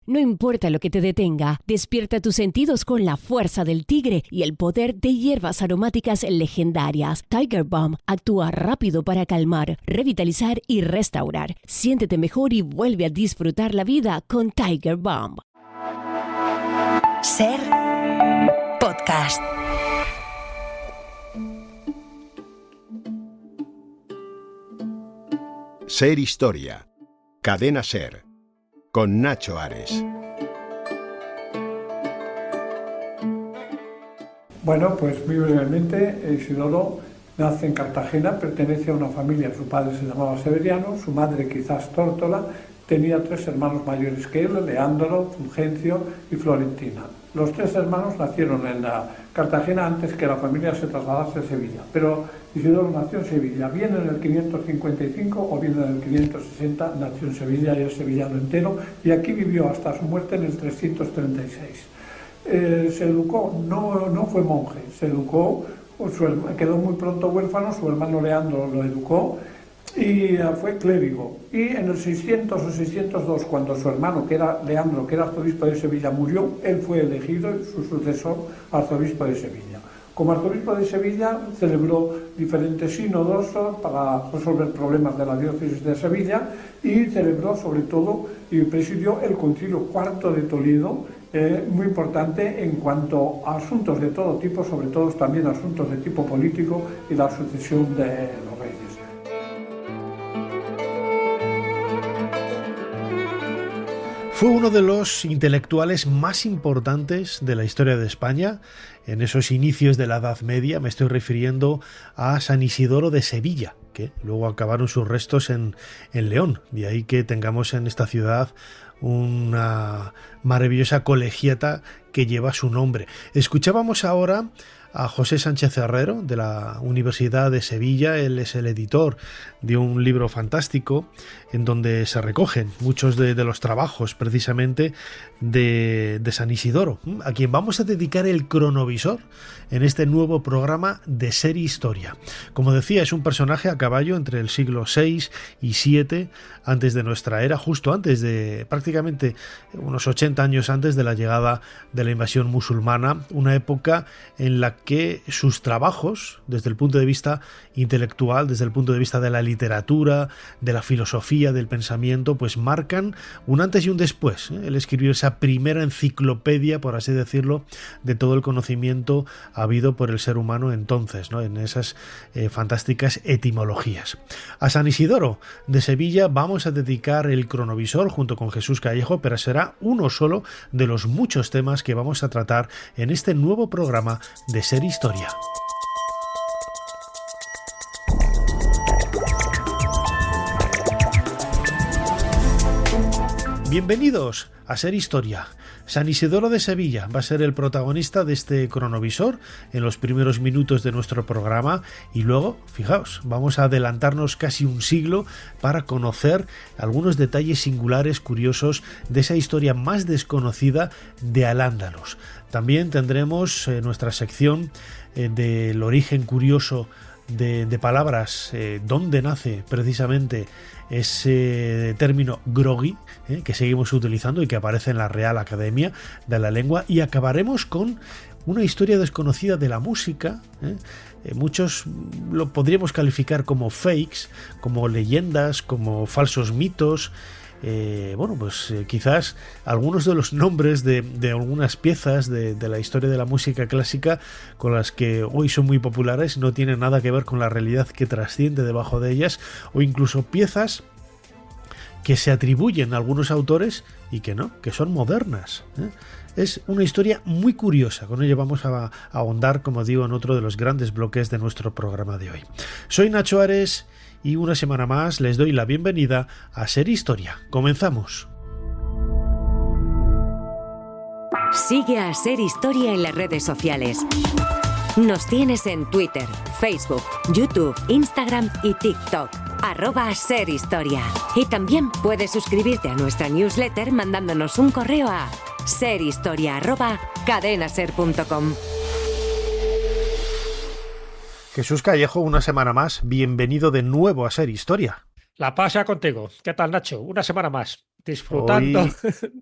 No importa lo que te detenga, despierta tus sentidos con la fuerza del tigre y el poder de hierbas aromáticas legendarias. Tiger Balm actúa rápido para calmar, revitalizar y restaurar. Siéntete mejor y vuelve a disfrutar la vida con Tiger Balm. Ser podcast. Ser Historia. Cadena Ser. Con Nacho Ares. Bueno, pues muy brevemente, Isidoro nace en Cartagena, pertenece a una familia, su padre se llamaba Severiano, su madre quizás Tórtola, tenía 3 hermanos mayores que él, Leandro, Fulgencio y Florentina. Los 3 hermanos nacieron en la Cartagena antes que la familia se trasladase a Sevilla, pero Isidoro nació en Sevilla, bien en el 555 o bien en el 560, nació en Sevilla y es sevillano entero, y aquí vivió hasta su muerte en el 336. Se educó, no fue monje, se educó, quedó muy pronto huérfano, su hermano Leandro lo educó y fue clérigo. Y en el 600 o 602, cuando su hermano, que era Leandro, que era arzobispo de Sevilla, murió, él fue elegido, su sucesor, arzobispo de Sevilla. Como arzobispo de Sevilla celebró diferentes sínodos para resolver problemas de la diócesis de Sevilla y celebró sobre todo y presidió el Concilio IV de Toledo, muy importante en cuanto a asuntos de todo tipo, sobre todo también asuntos de tipo político y la sucesión de los reyes. Fue uno de los intelectuales más importantes de la historia de España en esos inicios de la Edad Media. Me estoy refiriendo a San Isidoro de Sevilla, que luego acabaron sus restos en León. De ahí que tengamos en esta ciudad una maravillosa colegiata que lleva su nombre. Escuchábamos ahora a José Sánchez Herrero de la Universidad de Sevilla. Él es el editor de un libro fantástico en donde se recogen muchos de los trabajos precisamente de San Isidoro, a quien vamos a dedicar el cronovisor en este nuevo programa de Ser Historia. Como decía, es un personaje a caballo entre el siglo VI y VII antes de nuestra era, justo antes de, prácticamente unos 80 años antes de la llegada de la invasión musulmana, una época en la que sus trabajos, desde el punto de vista intelectual, desde el punto de vista de la literatura, de la filosofía, del pensamiento, pues marcan un antes y un después. Él escribió esa primera enciclopedia, por así decirlo, de todo el conocimiento habido por el ser humano entonces, ¿no? En esas fantásticas etimologías. A San Isidoro de Sevilla vamos a dedicar el cronovisor junto con Jesús Callejo, pero será uno solo de los muchos temas que vamos a tratar en este nuevo programa de Ser Historia. Bienvenidos a Ser Historia. San Isidoro de Sevilla va a ser el protagonista de este cronovisor en los primeros minutos de nuestro programa y luego, fijaos, vamos a adelantarnos casi un siglo para conocer algunos detalles singulares, curiosos de esa historia más desconocida de Al-Ándalus. También tendremos nuestra sección del origen curioso de palabras, dónde nace precisamente ese término grogui que seguimos utilizando y que aparece en la Real Academia de la Lengua, y acabaremos con una historia desconocida de la música. Muchos lo podríamos calificar como fakes, como leyendas, como falsos mitos. Quizás algunos de los nombres de algunas piezas de la historia de la música clásica con las que hoy son muy populares no tienen nada que ver con la realidad que trasciende debajo de ellas, o incluso piezas que se atribuyen a algunos autores y que no, que son modernas. Es una historia muy curiosa. Con ello vamos a ahondar, como digo, en otro de los grandes bloques de nuestro programa de hoy. Soy Nacho Ares y una semana más les doy la bienvenida a Ser Historia. Comenzamos. Sigue a Ser Historia en las redes sociales. Nos tienes en Twitter, Facebook, YouTube, Instagram y TikTok. @serhistoria. Y también puedes suscribirte a nuestra newsletter mandándonos un correo a serhistoria@cadenaser.com. Jesús Callejo, una semana más, bienvenido de nuevo a Ser Historia. La pasa contigo. ¿Qué tal, Nacho? Una semana más. disfrutando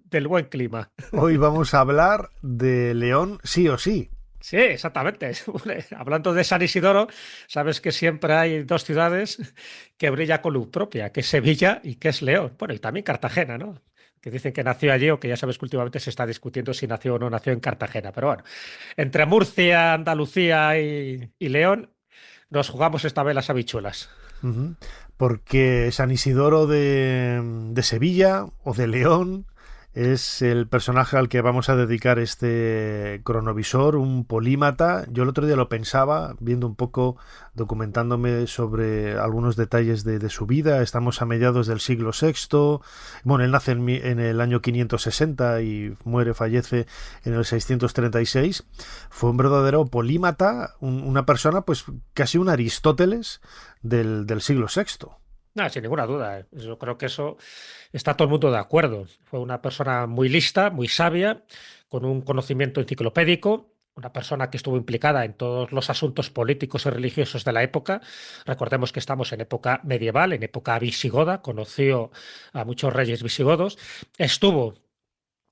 del buen clima. Hoy vamos a hablar de León sí o sí. Sí, exactamente. Hablando de San Isidoro, sabes que siempre hay dos ciudades que brillan con luz propia, que es Sevilla y que es León. Bueno, y también Cartagena, ¿no? Que dicen que nació allí o que ya sabes que últimamente se está discutiendo si nació o no nació en Cartagena. Pero bueno, entre Murcia, Andalucía y León nos jugamos esta vez las habichuelas. Uh-huh. Porque San Isidoro de Sevilla o de León es el personaje al que vamos a dedicar este cronovisor, un polímata. Yo el otro día lo pensaba, viendo un poco, documentándome sobre algunos detalles de su vida. Estamos a mediados del siglo VI. Bueno, él nace en el año 560 y fallece en el 636. Fue un verdadero polímata, una persona, pues casi un Aristóteles del siglo VI. No, sin ninguna duda. Yo creo que eso está todo el mundo de acuerdo. Fue una persona muy lista, muy sabia, con un conocimiento enciclopédico, una persona que estuvo implicada en todos los asuntos políticos y religiosos de la época. Recordemos que estamos en época medieval, en época visigoda, conoció a muchos reyes visigodos, estuvo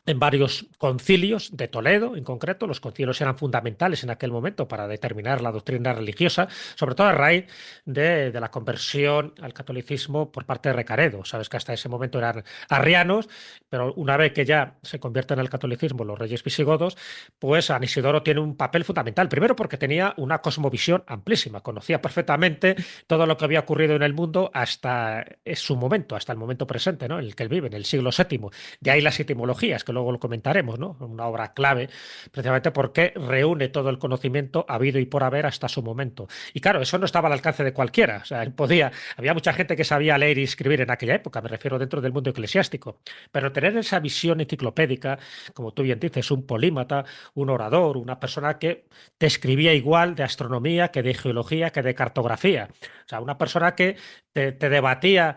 en varios concilios de Toledo, en concreto. Los concilios eran fundamentales en aquel momento para determinar la doctrina religiosa, sobre todo a raíz de la conversión al catolicismo por parte de Recaredo. Sabes que hasta ese momento eran arrianos, pero una vez que ya se convierten al catolicismo los reyes visigodos, pues San Isidoro tiene un papel fundamental. Primero porque tenía una cosmovisión amplísima, conocía perfectamente todo lo que había ocurrido en el mundo hasta su momento, hasta el momento presente, ¿no?, en el que él vive, en el siglo VII. De ahí las etimologías, que luego lo comentaremos, ¿no? Una obra clave, precisamente porque reúne todo el conocimiento habido y por haber hasta su momento. Y claro, eso no estaba al alcance de cualquiera. O sea, él podía, había mucha gente que sabía leer y escribir en aquella época, me refiero dentro del mundo eclesiástico, pero tener esa visión enciclopédica, como tú bien dices, un polímata, un orador, una persona que te escribía igual de astronomía que de geología, que de cartografía. O sea, una persona que te debatía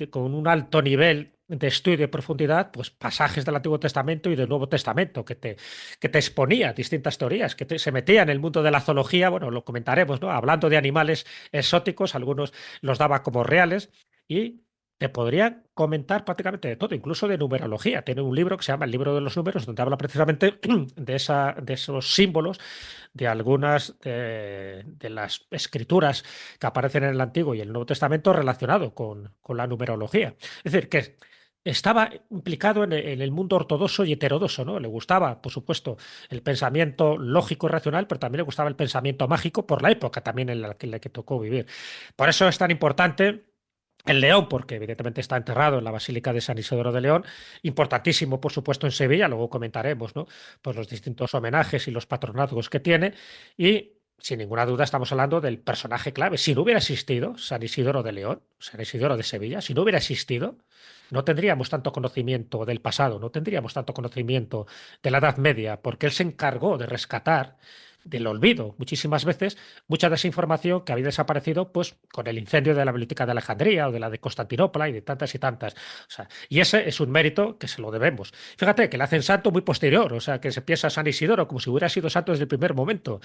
con un alto nivel de estudio y de profundidad, pues pasajes del Antiguo Testamento y del Nuevo Testamento, que te exponía distintas teorías, que se metía en el mundo de la zoología. Bueno, lo comentaremos, ¿no? Hablando de animales exóticos, algunos los daba como reales, y te podría comentar prácticamente de todo, incluso de numerología. Tiene un libro que se llama El Libro de los Números, donde habla precisamente de esos símbolos, de algunas de las escrituras que aparecen en el Antiguo y el Nuevo Testamento relacionado con la numerología. Es decir, que estaba implicado en el mundo ortodoxo y heterodoxo, ¿no? Le gustaba, por supuesto, el pensamiento lógico y racional, pero también le gustaba el pensamiento mágico por la época también en la que tocó vivir. Por eso es tan importante el León, porque evidentemente está enterrado en la Basílica de San Isidoro de León, importantísimo, por supuesto, en Sevilla, luego comentaremos, ¿no?, pues los distintos homenajes y los patronazgos que tiene, y sin ninguna duda estamos hablando del personaje clave. Si no hubiera existido San Isidoro de León, San Isidoro de Sevilla, si no hubiera existido, no tendríamos tanto conocimiento del pasado, no tendríamos tanto conocimiento de la Edad Media, porque él se encargó de rescatar del olvido muchísimas veces mucha de esa información que había desaparecido, pues con el incendio de la Biblioteca de Alejandría o de la de Constantinopla y de tantas y tantas. O sea, y ese es un mérito que se lo debemos. Fíjate que le hacen santo muy posterior, o sea, que se piensa San Isidoro como si hubiera sido santo desde el primer momento.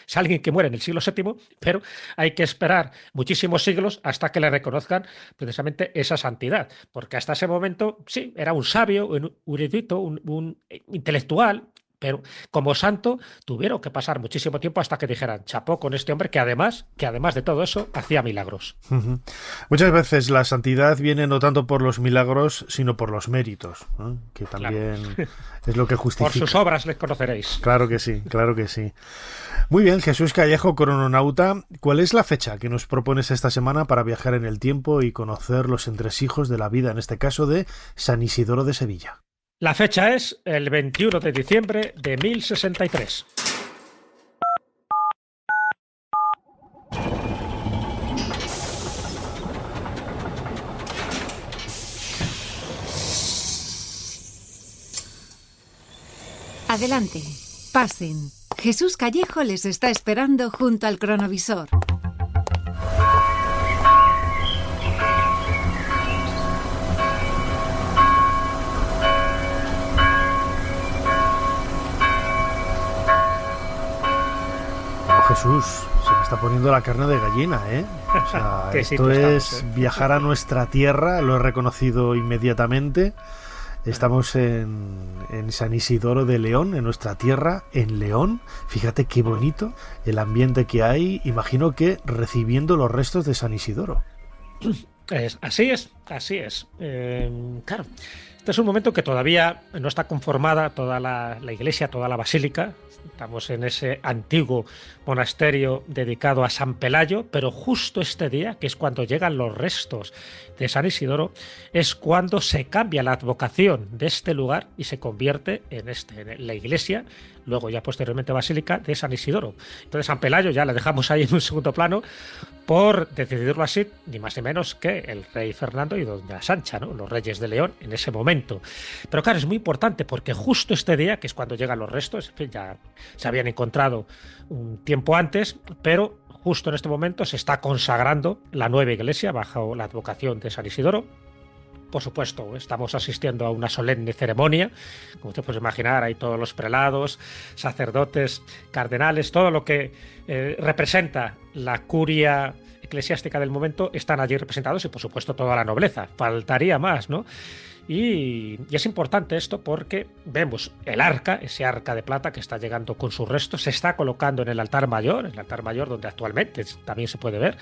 Es alguien que muere en el siglo VII, pero hay que esperar muchísimos siglos hasta que le reconozcan precisamente esa santidad, porque hasta ese momento sí, era un sabio, un erudito, un intelectual, pero como santo tuvieron que pasar muchísimo tiempo hasta que dijeran chapó con este hombre que además de todo eso hacía milagros. Uh-huh. Muchas veces la santidad viene no tanto por los milagros, sino por los méritos, ¿no?, que también claro, es lo que justifica. Por sus obras les conoceréis. Claro que sí, claro que sí. Muy bien, Jesús Callejo, crononauta, ¿cuál es la fecha que nos propones esta semana para viajar en el tiempo y conocer los entresijos de la vida, en este caso de San Isidoro de Sevilla? La fecha es el 21 de diciembre de 1063. Adelante, pasen. Jesús Callejo les está esperando junto al cronovisor. Jesús, se me está poniendo la carne de gallina, ¿eh? O sea, esto es viajar a nuestra tierra, lo he reconocido inmediatamente. Estamos en San Isidoro de León, en nuestra tierra, en León. Fíjate qué bonito el ambiente que hay. Imagino que recibiendo los restos de San Isidoro. Así es. Claro, este es un momento que todavía no está conformada toda la iglesia, toda la basílica. Estamos en ese antiguo monasterio dedicado a San Pelayo, pero justo este día, que es cuando llegan los restos de San Isidoro, es cuando se cambia la advocación de este lugar y se convierte en la iglesia, luego ya posteriormente basílica de San Isidoro. Entonces San Pelayo ya la dejamos ahí en un segundo plano por decidirlo así, ni más ni menos que el rey Fernando y doña Sancha, ¿no? Los reyes de León en ese momento. Pero claro, es muy importante porque justo este día, que es cuando llegan los restos, en fin, ya se habían encontrado un tiempo antes, pero justo en este momento se está consagrando la nueva iglesia bajo la advocación de San Isidoro. Por supuesto, estamos asistiendo a una solemne ceremonia, como usted puede imaginar, hay todos los prelados, sacerdotes, cardenales, todo lo que representa la curia eclesiástica del momento están allí representados y por supuesto toda la nobleza, faltaría más, ¿no? Y es importante esto porque vemos el arca, ese arca de plata que está llegando con sus restos, se está colocando en el altar mayor donde actualmente también se puede ver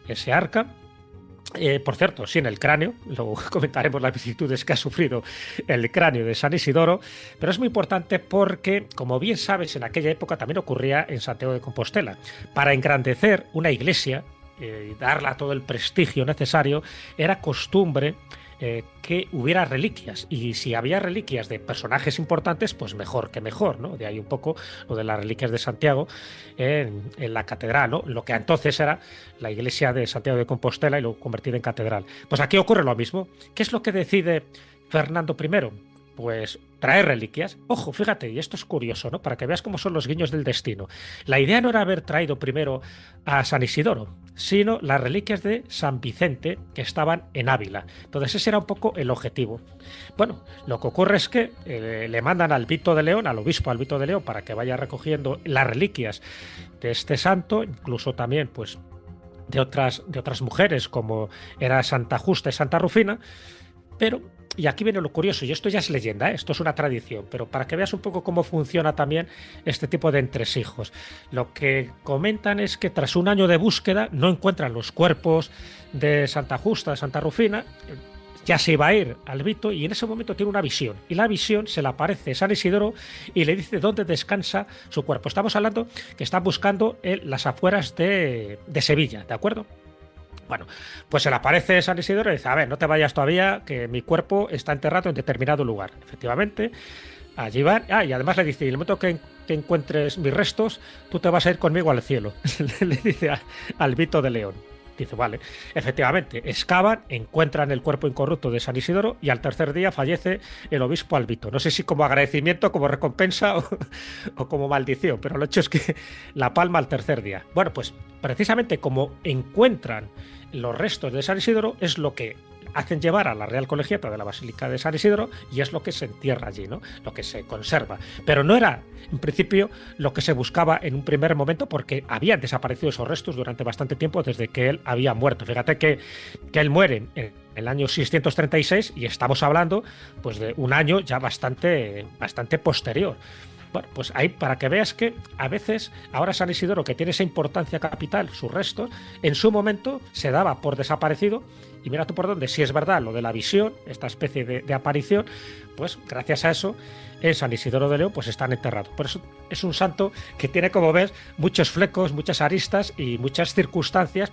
ese arca. Por cierto, sí, en el cráneo, luego comentaremos las vicisitudes que ha sufrido el cráneo de San Isidoro, pero es muy importante porque, como bien sabes, en aquella época también ocurría en Santiago de Compostela. Para engrandecer una iglesia y darle todo el prestigio necesario, era costumbre que hubiera reliquias, y si había reliquias de personajes importantes, pues mejor que mejor, ¿no? De ahí un poco lo de las reliquias de Santiago en la catedral, ¿no? Lo que entonces era la iglesia de Santiago de Compostela y luego convertida en catedral. Pues aquí ocurre lo mismo. ¿Qué es lo que decide Fernando I? Pues traer reliquias. Ojo, fíjate, y esto es curioso, ¿no? Para que veas cómo son los guiños del destino. La idea no era haber traído primero a San Isidoro, sino las reliquias de San Vicente que estaban en Ávila. Entonces ese era un poco el objetivo. Bueno, lo que ocurre es que le mandan al Vito de León, al obispo Albito de León, para que vaya recogiendo las reliquias de este santo, incluso también, pues, de otras mujeres, como era Santa Justa y Santa Rufina, pero... Y aquí viene lo curioso, y esto ya es leyenda, esto es una tradición, pero para que veas un poco cómo funciona también este tipo de entresijos. Lo que comentan es que tras un año de búsqueda no encuentran los cuerpos de Santa Justa, de Santa Rufina, ya se iba a ir al Vito y en ese momento tiene una visión. Y la visión se le aparece San Isidoro y le dice dónde descansa su cuerpo. Estamos hablando que están buscando en las afueras de Sevilla, ¿de acuerdo? Bueno, pues se le aparece San Isidoro y dice, a ver, no te vayas todavía, que mi cuerpo está enterrado en determinado lugar. Efectivamente, allí van. Y además le dice, en el momento que encuentres mis restos, tú te vas a ir conmigo al cielo. Le dice al Vito de León. Dice, vale. Efectivamente, excavan, encuentran el cuerpo incorrupto de San Isidoro y al tercer día fallece el obispo Albito. No sé si como agradecimiento, como recompensa o como maldición, pero lo hecho es que la palma al tercer día. Bueno, pues precisamente como encuentran los restos de San Isidoro es lo que hacen llevar a la Real Colegiata de la Basílica de San Isidoro y es lo que se entierra allí, ¿no? Lo que se conserva. Pero no era, en principio, lo que se buscaba en un primer momento porque habían desaparecido esos restos durante bastante tiempo desde que él había muerto. Fíjate que él muere en el año 636 y estamos hablando pues de un año ya bastante posterior. Bueno, pues ahí para que veas que a veces ahora San Isidoro, que tiene esa importancia capital, sus restos, en su momento se daba por desaparecido y mira tú por dónde, si es verdad lo de la visión, esta especie de aparición, pues gracias a eso en San Isidoro de León pues están enterrados. Por eso es un santo que tiene, como ves, muchos flecos, muchas aristas y muchas circunstancias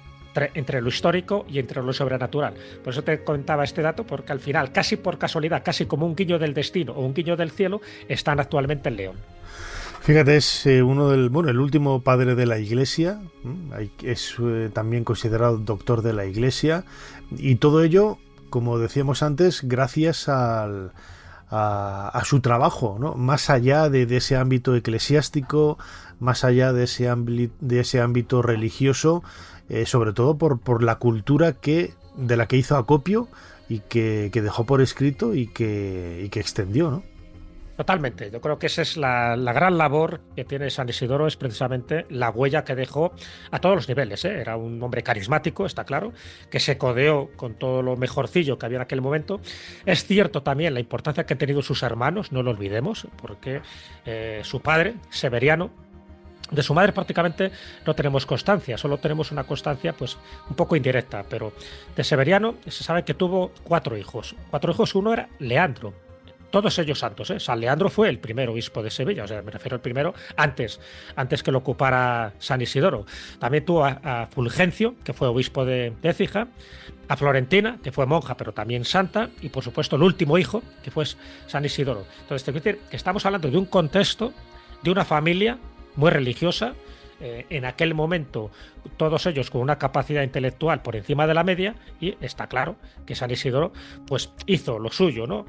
entre lo histórico y entre lo sobrenatural. Por eso te comentaba este dato, porque al final, casi por casualidad, casi como un guiño del destino o un guiño del cielo, están actualmente en León. Fíjate, es el último padre de la Iglesia, es también considerado doctor de la Iglesia, y todo ello, como decíamos antes, gracias a su trabajo, ¿no? Más allá de ese ámbito eclesiástico, más allá de ese ámbito religioso, sobre todo por la cultura de la que hizo acopio y que dejó por escrito y que extendió, ¿no? Totalmente. Yo creo que esa es la gran labor que tiene San Isidoro, es precisamente la huella que dejó a todos los niveles, ¿eh? Era un hombre carismático, está claro, que se codeó con todo lo mejorcillo que había en aquel momento. Es cierto también la importancia que han tenido sus hermanos, no lo olvidemos, porque su padre, Severiano, de su madre prácticamente no tenemos constancia, solo tenemos una constancia pues un poco indirecta, pero de Severiano se sabe que tuvo 4 hijos. 4 hijos, uno era Leandro. Todos ellos santos, ¿eh? San Leandro fue el primer obispo de Sevilla, o sea, me refiero al primero antes que lo ocupara San Isidoro. También tuvo a Fulgencio, que fue obispo de Écija, a Florentina, que fue monja, pero también santa, y por supuesto el último hijo, que fue San Isidoro. Entonces, te quiero decir que estamos hablando de un contexto, de una familia muy religiosa, en aquel momento todos ellos con una capacidad intelectual por encima de la media, y está claro que San Isidoro pues hizo lo suyo, ¿no?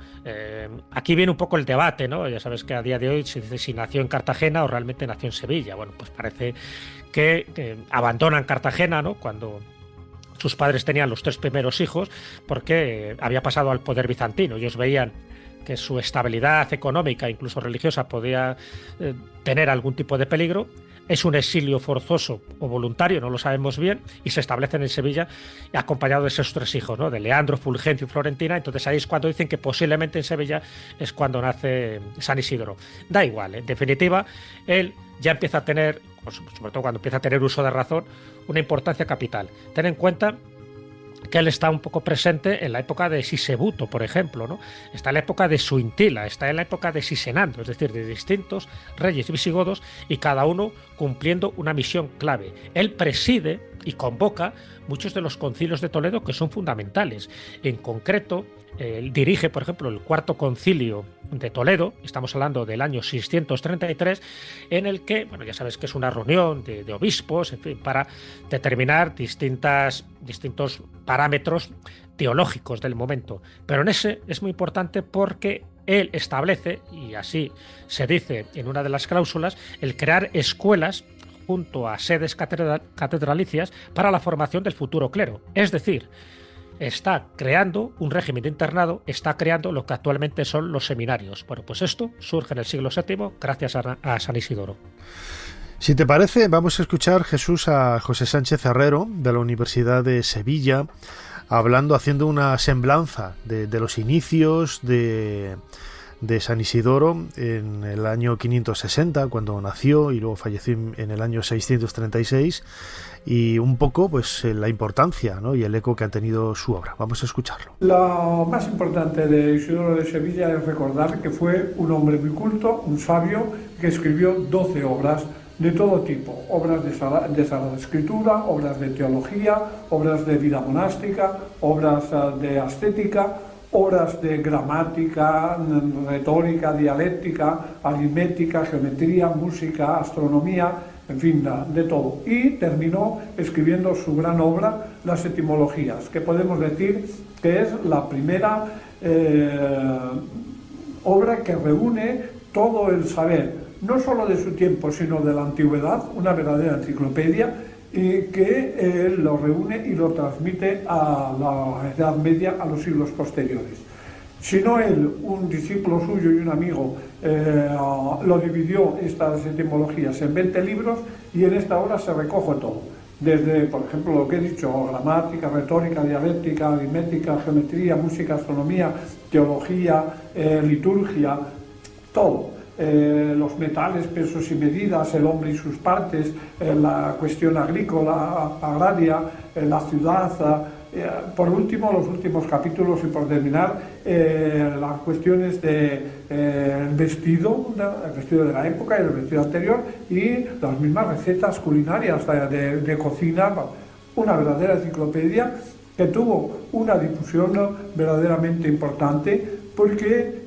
Aquí viene un poco el debate, ¿no? Ya sabes que a día de hoy se dice si nació en Cartagena o realmente nació en Sevilla. Bueno, pues parece que abandonan Cartagena, ¿no? Cuando sus padres tenían los 3 primeros hijos, porque había pasado al poder bizantino. Ellos veían que su estabilidad económica, incluso religiosa, podía tener algún tipo de peligro. Es un exilio forzoso o voluntario, no lo sabemos bien, y se establecen en Sevilla acompañado de esos 3 hijos, ¿no? De Leandro, Fulgencio y Florentina. Entonces ahí es cuando dicen que posiblemente en Sevilla es cuando nace San Isidoro. Da igual, en definitiva, él ya empieza a tener, sobre todo cuando empieza a tener uso de razón, una importancia capital. Ten en cuenta que él está un poco presente en la época de Sisebuto, por ejemplo, ¿no? Está en la época de Suintila, está en la época de Sisenandro, es decir, de distintos reyes visigodos, y cada uno cumpliendo una misión clave. Él preside y convoca muchos de los concilios de Toledo que son fundamentales. En concreto, él dirige, por ejemplo, el 4º concilio de Toledo, estamos hablando del año 633, en el que, bueno, ya sabes que es una reunión de obispos, en fin, para determinar distintos parámetros teológicos del momento. Pero en ese es muy importante porque él establece, y así se dice en una de las cláusulas, el crear escuelas junto a sedes catedralicias para la formación del futuro clero. Es decir, está creando un régimen de internado, está creando lo que actualmente son los seminarios. Bueno, pues esto surge en el siglo VII gracias a San Isidoro. Si te parece, vamos a escuchar, Jesús, a José Sánchez Herrero, de la Universidad de Sevilla, haciendo una semblanza de los inicios de San Isidoro en el año 560, cuando nació, y luego falleció en el año 636, y un poco pues la importancia, ¿no? Y el eco que ha tenido su obra. Vamos a escucharlo. Lo más importante de Isidoro de Sevilla es recordar que fue un hombre muy culto, un sabio, que escribió 12 obras de todo tipo, obras de Sagrada Escritura, obras de teología, obras de vida monástica, obras de ascética, obras de gramática, retórica, dialéctica, aritmética, geometría, música, astronomía, en fin, de todo. Y terminó escribiendo su gran obra, las etimologías, que podemos decir que es la primera obra que reúne todo el saber, no solo de su tiempo, sino de la antigüedad, una verdadera enciclopedia, y que lo reúne y lo transmite a la Edad Media, a los siglos posteriores. Si no él, un discípulo suyo y un amigo lo dividió, estas etimologías, en 20 libros, y en esta obra se recoge todo. Desde, por ejemplo, lo que he dicho, gramática, retórica, dialéctica, aritmética, geometría, música, astronomía, teología, liturgia, todo. Los metales, pesos y medidas, el hombre y sus partes, la cuestión agrícola, agraria, la ciudad, por último, los últimos capítulos, y por terminar, las cuestiones del vestido, el vestido de la época y el vestido anterior, y las mismas recetas culinarias de cocina, una verdadera enciclopedia que tuvo una difusión verdaderamente importante, porque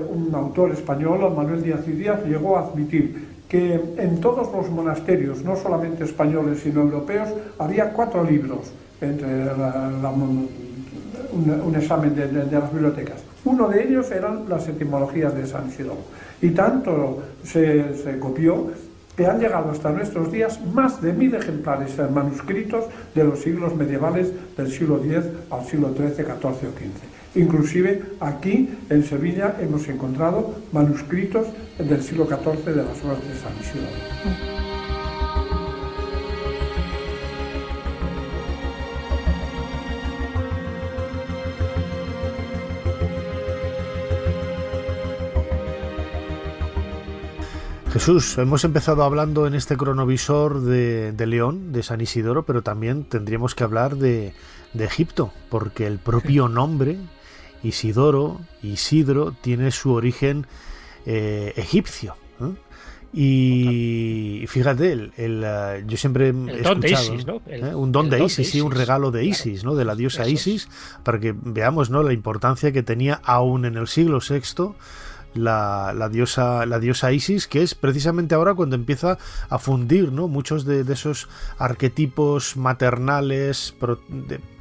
un autor español, Manuel Díaz y Díaz, llegó a admitir que en todos los monasterios, no solamente españoles sino europeos, había 4 libros entre un examen de las bibliotecas. Uno de ellos eran las etimologías de San Isidoro, y tanto se copió que han llegado hasta nuestros días más de 1000 ejemplares manuscritos de los siglos medievales, del siglo X al siglo XIII, XIV o XV. Inclusive aquí en Sevilla hemos encontrado manuscritos del siglo XIV de las obras de San Isidoro. Jesús, hemos empezado hablando en este cronovisor de León, de San Isidoro, pero también tendríamos que hablar de Egipto, porque el propio nombre, Isidoro, Isidro, tiene su origen egipcio, ¿eh? Y fíjate, yo siempre he escuchado de Isis, ¿no? Un don de Isis, sí, un regalo de Isis, ¿no? De la diosa Isis, para que veamos, ¿no?, la importancia que tenía aún en el siglo VI la diosa Isis, que es precisamente ahora cuando empieza a fundir, ¿no?, muchos de esos arquetipos maternales,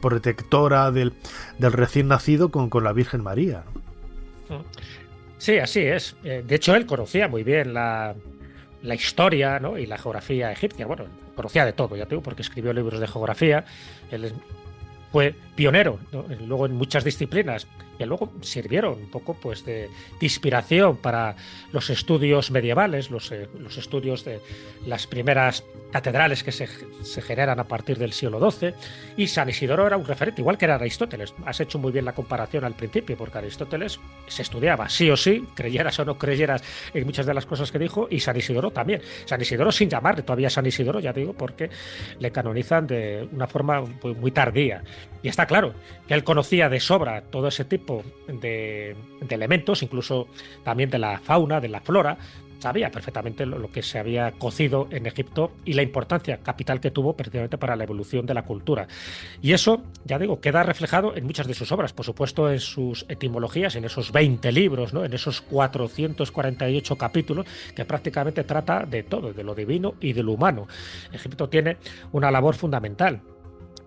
protectora del recién nacido con la Virgen María, ¿no? Sí, así es. De hecho, él conocía muy bien la historia, ¿no?, y la geografía egipcia. Bueno, conocía de todo, ya te digo, porque escribió libros de geografía. Él fue pionero, ¿no?, luego en muchas disciplinas, que luego sirvieron un poco, pues, de inspiración para los estudios medievales, los estudios de las primeras catedrales que se generan a partir del siglo XII. Y San Isidoro era un referente, igual que era Aristóteles. Has hecho muy bien la comparación al principio, porque Aristóteles se estudiaba sí o sí, creyeras o no creyeras en muchas de las cosas que dijo, y San Isidoro también. San Isidoro sin llamarle todavía San Isidoro, ya te digo, porque le canonizan de una forma muy tardía. Y está claro que él conocía de sobra todo ese tipo de elementos, incluso también de la fauna, de la flora. Sabía perfectamente lo que se había cocido en Egipto y la importancia capital que tuvo precisamente para la evolución de la cultura. Y eso, ya digo, queda reflejado en muchas de sus obras, por supuesto en sus etimologías, en esos 20 libros, ¿no?, en esos 448 capítulos, que prácticamente trata de todo, de lo divino y de lo humano. Egipto tiene una labor fundamental.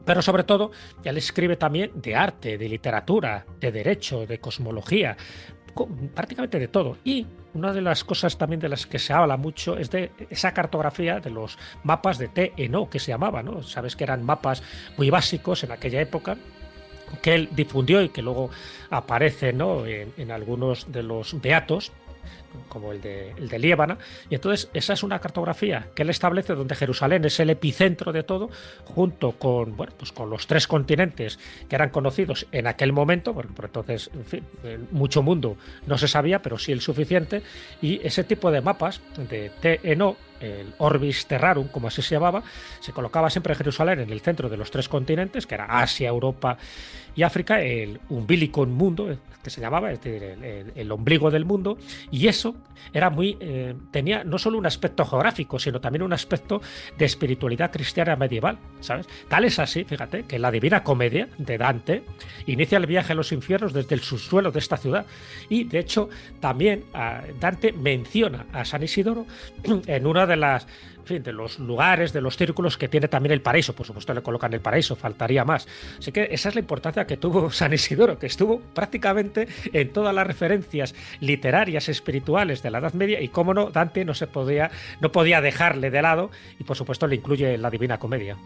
Pero sobre todo, él escribe también de arte, de literatura, de derecho, de cosmología, prácticamente de todo. Y una de las cosas también de las que se habla mucho es de esa cartografía de los mapas de TNO, que se llamaba, ¿no? Sabes que eran mapas muy básicos en aquella época, que él difundió y que luego aparece, ¿no?, en algunos de los beatos, como el de Liébana. Y entonces esa es una cartografía que él establece donde Jerusalén es el epicentro de todo, junto con, bueno, pues con los 3 continentes que eran conocidos en aquel momento, porque por entonces, en fin, mucho mundo no se sabía, pero sí el suficiente. Y ese tipo de mapas de TNO, el Orbis Terrarum, como así se llamaba, se colocaba siempre en Jerusalén, en el centro de los 3 continentes, que era Asia, Europa y África, el Umbilicum Mundo, que se llamaba, es decir, el ombligo del mundo. Y eso era muy tenía no solo un aspecto geográfico, sino también un aspecto de espiritualidad cristiana medieval, ¿sabes? Tal es así, fíjate, que la Divina Comedia de Dante inicia el viaje a los infiernos desde el subsuelo de esta ciudad. Y de hecho también Dante menciona a San Isidoro en una de las, en fin, de los lugares, de los círculos que tiene también el paraíso. Por supuesto le colocan el paraíso, faltaría más. Así que esa es la importancia que tuvo San Isidoro, que estuvo prácticamente en todas las referencias literarias, espirituales de la Edad Media, y cómo no, Dante no podía dejarle de lado, y por supuesto le incluye en la Divina Comedia.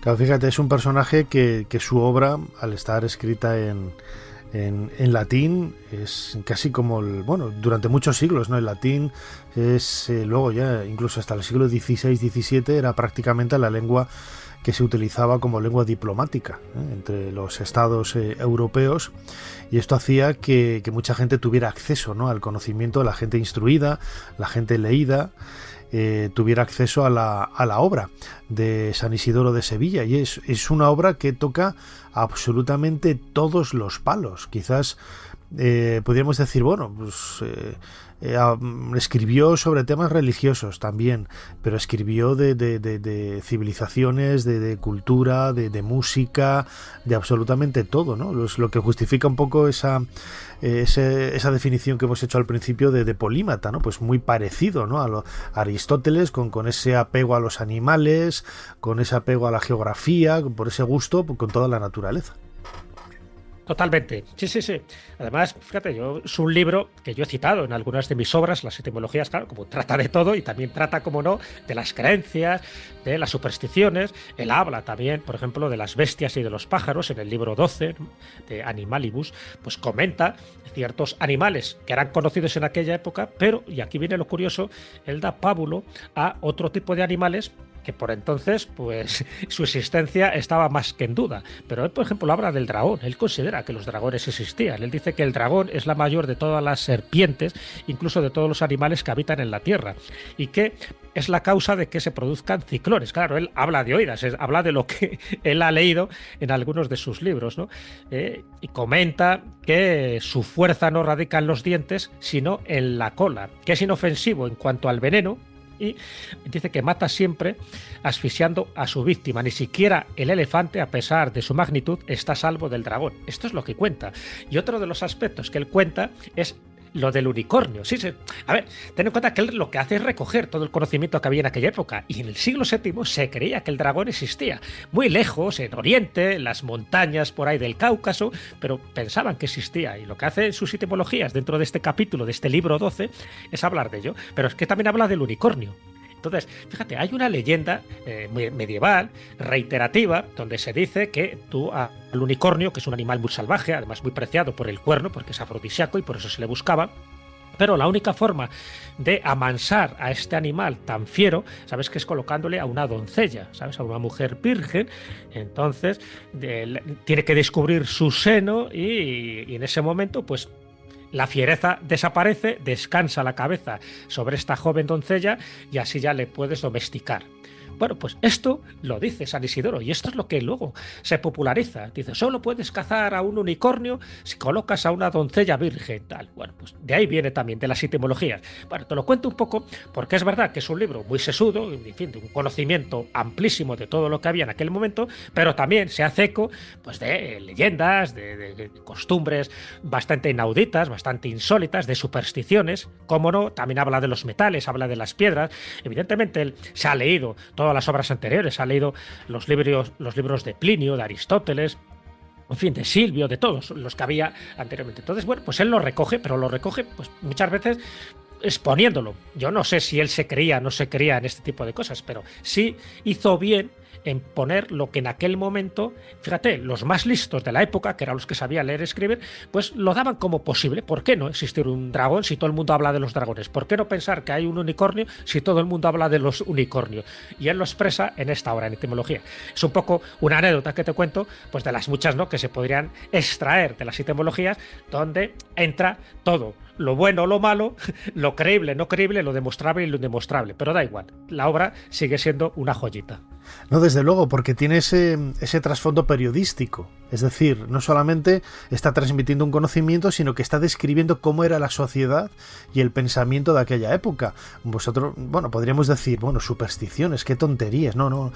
Claro, fíjate, es un personaje que su obra, al estar escrita en latín, es casi como durante muchos siglos, ¿no? El latín es luego ya incluso hasta el siglo XVI-XVII era prácticamente la lengua que se utilizaba como lengua diplomática entre los estados europeos, y esto hacía que mucha gente tuviera acceso, ¿no?, al conocimiento, la gente instruida, la gente leída, tuviera acceso a la obra de San Isidoro de Sevilla. Y es una obra que toca absolutamente todos los palos. Quizás podríamos decir, bueno, pues escribió sobre temas religiosos también, pero escribió de civilizaciones, de cultura, de música, de absolutamente todo, ¿no? Lo que justifica un poco esa definición que hemos hecho al principio de polímata, ¿no? Pues muy parecido, ¿no?, a Aristóteles, con ese apego a los animales, con ese apego a la geografía, por ese gusto con toda la naturaleza. Totalmente, sí, sí, sí. Además, fíjate, es un libro que yo he citado en algunas de mis obras, las etimologías, claro, como trata de todo y también trata, como no, de las creencias, de las supersticiones. Él habla también, por ejemplo, de las bestias y de los pájaros en el libro 12 de Animalibus, pues comenta ciertos animales que eran conocidos en aquella época, pero, y aquí viene lo curioso, él da pábulo a otro tipo de animales que por entonces, pues su existencia estaba más que en duda. Pero él, por ejemplo, habla del dragón. Él considera que los dragones existían. Él dice que el dragón es la mayor de todas las serpientes, incluso de todos los animales que habitan en la Tierra, y que es la causa de que se produzcan ciclones. Claro, él habla de oídas, habla de lo que él ha leído en algunos de sus libros, ¿no? Y comenta que su fuerza no radica en los dientes, sino en la cola, que es inofensivo en cuanto al veneno, y dice que mata siempre asfixiando a su víctima. Ni siquiera el elefante, a pesar de su magnitud, está a salvo del dragón. Esto es lo que cuenta. Y otro de los aspectos que él cuenta es lo del unicornio. Sí, sí. A ver, ten en cuenta que él lo que hace es recoger todo el conocimiento que había en aquella época. Y en el siglo VII se creía que el dragón existía. Muy lejos, en Oriente, en las montañas por ahí del Cáucaso, pero pensaban que existía. Y lo que hace en sus etimologías dentro de este capítulo, de este libro 12, es hablar de ello. Pero es que también habla del unicornio. Entonces, fíjate, hay una leyenda medieval, reiterativa, donde se dice que tú al unicornio, que es un animal muy salvaje, además muy preciado por el cuerno, porque es afrodisíaco y por eso se le buscaba, pero la única forma de amansar a este animal tan fiero, sabes que es colocándole a una doncella, sabes, a una mujer virgen. Entonces tiene que descubrir su seno y en ese momento, pues, la fiereza desaparece, descansa la cabeza sobre esta joven doncella y así ya le puedes domesticar. Bueno, pues esto lo dice San Isidoro y esto es lo que luego se populariza. Dice, solo puedes cazar a un unicornio si colocas a una doncella virgen, tal. Bueno, pues de ahí viene también, de las etimologías. Bueno, te lo cuento un poco porque es verdad que es un libro muy sesudo, en fin, de un conocimiento amplísimo de todo lo que había en aquel momento, pero también se hace eco, pues, de leyendas, de costumbres bastante inauditas, bastante insólitas, de supersticiones. Cómo no, también habla de los metales, habla de las piedras. Evidentemente él se ha leído todas las obras anteriores, ha leído los libros de Plinio, de Aristóteles, en fin, de Silvio, de todos los que había anteriormente. Entonces, bueno, pues él lo recoge, pero lo recoge, pues, muchas veces exponiéndolo. Yo no sé si él se creía o no se creía en este tipo de cosas, pero sí hizo bien en poner lo que en aquel momento, fíjate, los más listos de la época, que eran los que sabían leer y escribir, pues lo daban como posible. ¿Por qué no existir un dragón si todo el mundo habla de los dragones? ¿Por qué no pensar que hay un unicornio si todo el mundo habla de los unicornios? Y él lo expresa en esta obra, en etimología. Es un poco una anécdota que te cuento, pues de las muchas, ¿no?, que se podrían extraer de las etimologías, donde entra todo, lo bueno, lo malo, lo creíble, no creíble, lo demostrable y lo indemostrable. Pero da igual, la obra sigue siendo una joyita. No, desde luego, porque tiene ese trasfondo periodístico. Es decir, no solamente está transmitiendo un conocimiento, sino que está describiendo cómo era la sociedad y el pensamiento de aquella época. Vosotros, bueno, podríamos decir, bueno, supersticiones, qué tonterías. No,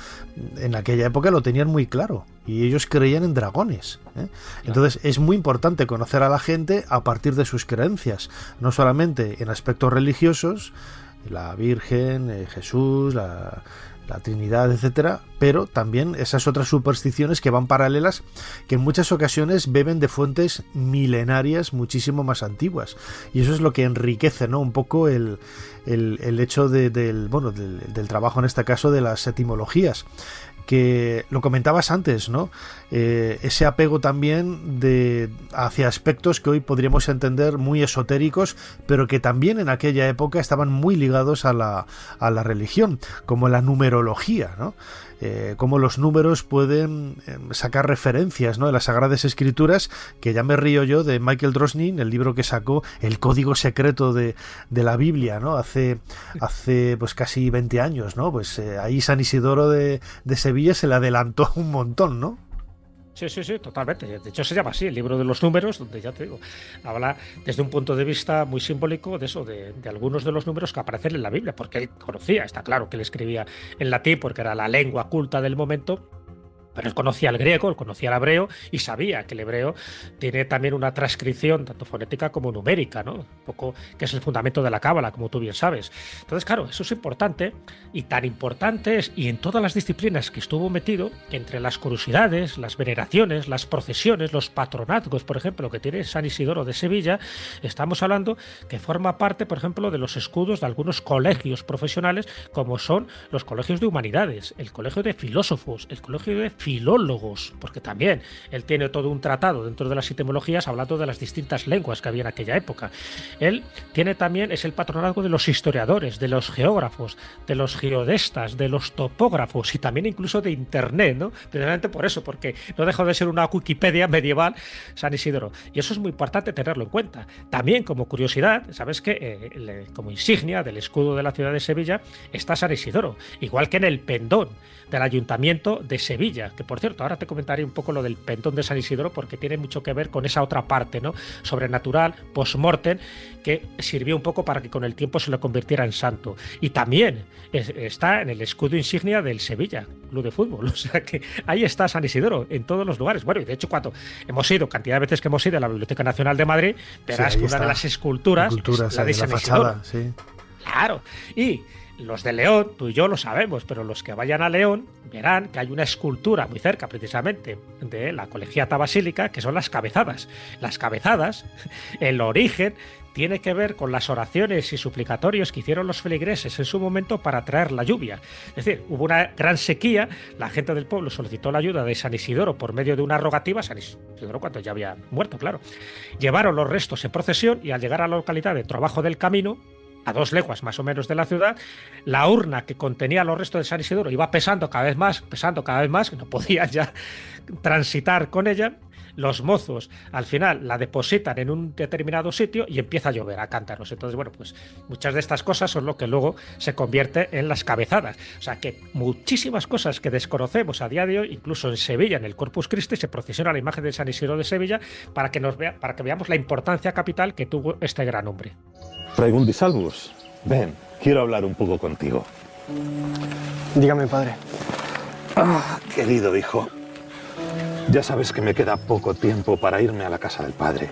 en aquella época lo tenían muy claro y ellos creían en dragones, ¿eh? Entonces es muy importante conocer a la gente a partir de sus creencias, no solamente en aspectos religiosos, la Virgen, Jesús, la Trinidad, etcétera, pero también esas otras supersticiones que van paralelas, que en muchas ocasiones beben de fuentes milenarias muchísimo más antiguas, y eso es lo que enriquece, ¿no?, un poco el hecho del trabajo, en este caso, de las etimologías, que lo comentabas antes, ¿no? Ese apego también hacia aspectos que hoy podríamos entender muy esotéricos, pero que también en aquella época estaban muy ligados a la religión, como la numerología, ¿no? Cómo los números pueden sacar referencias, ¿no?, de las Sagradas Escrituras, que ya me río yo de Michael Drosnin, el libro que sacó, El Código Secreto de la Biblia, ¿no?, hace pues casi 20 años, ¿no? Pues ahí San Isidoro de Sevilla se le adelantó un montón, ¿no? Sí, totalmente. De hecho, se llama así, el libro de los números, donde, ya te digo, habla desde un punto de vista muy simbólico de eso, de algunos de los números que aparecen en la Biblia, porque él conocía, está claro que él escribía en latín, porque era la lengua culta del momento, Pero él conocía el griego, él conocía el hebreo y sabía que el hebreo tiene también una transcripción tanto fonética como numérica, ¿no? Un poco que es el fundamento de la cábala, como tú bien sabes. Entonces, claro, eso es importante, y tan importante es, y en todas las disciplinas que estuvo metido, entre las curiosidades, las veneraciones, las procesiones, los patronazgos, por ejemplo, que tiene San Isidoro de Sevilla, estamos hablando que forma parte, por ejemplo, de los escudos de algunos colegios profesionales, como son los colegios de humanidades, el colegio de filósofos, el colegio de filólogos, porque también él tiene todo un tratado dentro de las etimologías hablando de las distintas lenguas que había en aquella época. Él tiene también, es el patronazgo de los historiadores, de los geógrafos, de los geodestas, de los topógrafos y también incluso de Internet, ¿no? Precisamente por eso, porque no dejó de ser una Wikipedia medieval San Isidoro. Y eso es muy importante tenerlo en cuenta. También, como curiosidad, sabes que como insignia del escudo de la ciudad de Sevilla está San Isidoro, igual que en el pendón del Ayuntamiento de Sevilla, que por cierto, ahora te comentaré un poco lo del pendón de San Isidoro porque tiene mucho que ver con esa otra parte, ¿no? Sobrenatural, post-mortem, que sirvió un poco para que con el tiempo se lo convirtiera en santo. Y también está en el escudo insignia del Sevilla Club de Fútbol, o sea que ahí está San Isidoro en todos los lugares. Bueno, y de hecho cuando hemos ido, cantidad de veces que hemos ido a la Biblioteca Nacional de Madrid, verás sí, que una de las esculturas es la de San Isidoro. Sí. Claro, y los de León, tú y yo lo sabemos, pero los que vayan a León verán que hay una escultura muy cerca precisamente de la Colegiata Basílica, que son las cabezadas. Las cabezadas, el origen tiene que ver con las oraciones y suplicatorios que hicieron los feligreses en su momento para traer la lluvia. Es decir, hubo una gran sequía, la gente del pueblo solicitó la ayuda de San Isidoro por medio de una rogativa, San Isidoro cuando ya había muerto, claro. Llevaron los restos en procesión y al llegar a la localidad de Trabajo del Camino, a 2 leguas más o menos de la ciudad, la urna que contenía los restos de San Isidoro iba pesando cada vez más, que no podían ya transitar con ella. Los mozos al final la depositan en un determinado sitio y empieza a llover a cántaros. Entonces, bueno, pues muchas de estas cosas son lo que luego se convierte en las cabezadas. O sea que muchísimas cosas que desconocemos a día de hoy, incluso en Sevilla, en el Corpus Christi, se procesiona la imagen de San Isidoro de Sevilla para que veamos la importancia capital que tuvo este gran hombre. Fregundi Salvus, ven, quiero hablar un poco contigo. Dígame, padre. Querido hijo, ya sabes que me queda poco tiempo para irme a la casa del padre,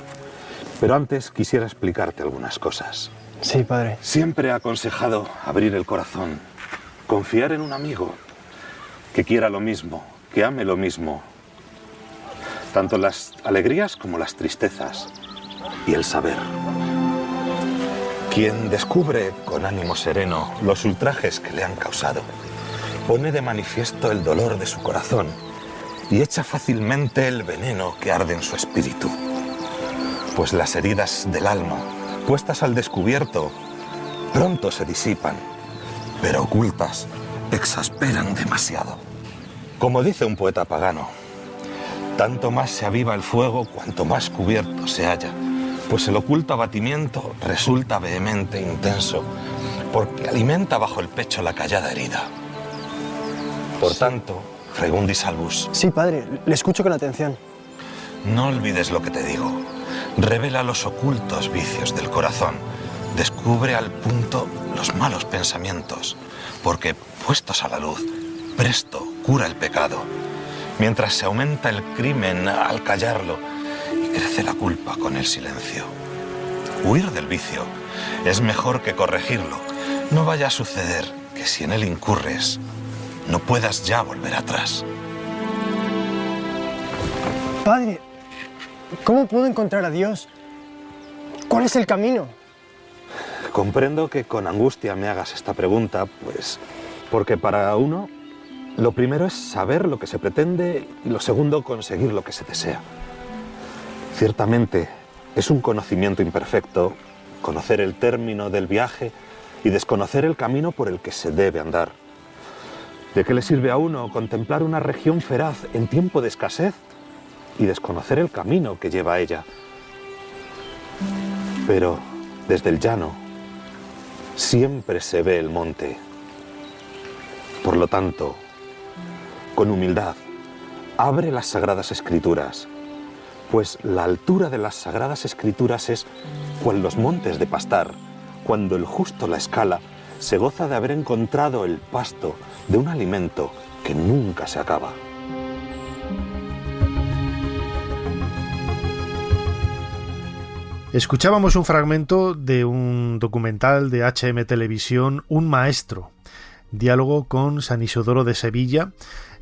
pero antes quisiera explicarte algunas cosas. Sí, padre. Siempre he aconsejado abrir el corazón, confiar en un amigo, que quiera lo mismo, que ame lo mismo, tanto las alegrías como las tristezas, y el saber. Quien descubre con ánimo sereno los ultrajes que le han causado, pone de manifiesto el dolor de su corazón y echa fácilmente el veneno que arde en su espíritu. Pues las heridas del alma, puestas al descubierto, pronto se disipan, pero ocultas, exasperan demasiado. Como dice un poeta pagano, tanto más se aviva el fuego cuanto más cubierto se halla, pues el oculto abatimiento resulta vehemente e intenso, porque alimenta bajo el pecho la callada herida. Por tanto, Fregundi Salvus. Sí, padre, le escucho con atención. No olvides lo que te digo. Revela los ocultos vicios del corazón. Descubre al punto los malos pensamientos, porque, puestos a la luz, presto cura el pecado, mientras se aumenta el crimen al callarlo y crece la culpa con el silencio. Huir del vicio es mejor que corregirlo. No vaya a suceder que si en él incurres, no puedas ya volver atrás. Padre, ¿cómo puedo encontrar a Dios? ¿Cuál es el camino? Comprendo que con angustia me hagas esta pregunta, pues porque para uno lo primero es saber lo que se pretende y lo segundo conseguir lo que se desea. Ciertamente es un conocimiento imperfecto conocer el término del viaje y desconocer el camino por el que se debe andar. ¿De qué le sirve a uno contemplar una región feraz en tiempo de escasez y desconocer el camino que lleva a ella? Pero desde el llano siempre se ve el monte. Por lo tanto, con humildad, abre las Sagradas Escrituras, pues la altura de las Sagradas Escrituras es cual los montes de pastar. Cuando el justo la escala, se goza de haber encontrado el pasto de un alimento que nunca se acaba. Escuchábamos un fragmento de un documental de HM Televisión, Un Maestro, diálogo con San Isidoro de Sevilla,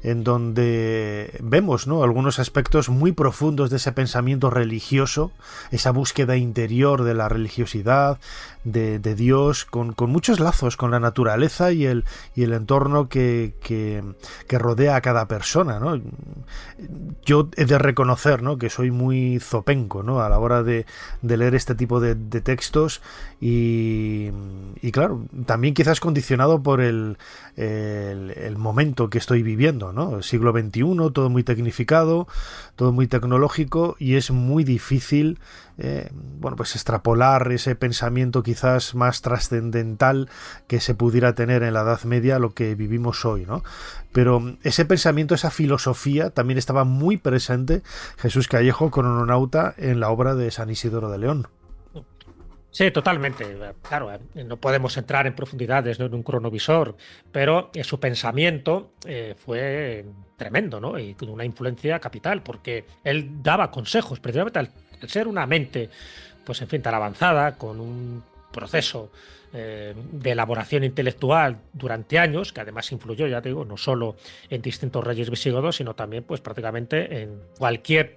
en donde vemos, ¿no?, algunos aspectos muy profundos de ese pensamiento religioso, esa búsqueda interior de la religiosidad, de Dios, con muchos lazos con la naturaleza y el entorno que rodea a cada persona, ¿no? Yo he de reconocer, ¿no?, que soy muy zopenco, ¿no?, a la hora de leer este tipo de textos y claro, también quizás condicionado por el momento que estoy viviendo, ¿no? El siglo XXI, todo muy tecnificado, todo muy tecnológico, y es muy difícil pues extrapolar ese pensamiento quizás más trascendental que se pudiera tener en la Edad Media a lo que vivimos hoy, ¿no? Pero ese pensamiento, esa filosofía también estaba muy presente, Jesús Callejo, crononauta, en la obra de San Isidoro de León. Sí, totalmente. Claro, no podemos entrar en profundidades, ¿no?, en un cronovisor, pero su pensamiento fue tremendo, ¿no?, y con una influencia capital, porque él daba consejos, precisamente al ser una mente, pues en fin, tan avanzada, con un proceso de elaboración intelectual durante años, que además influyó, ya te digo, no solo en distintos reyes visigodos, sino también, pues prácticamente en cualquier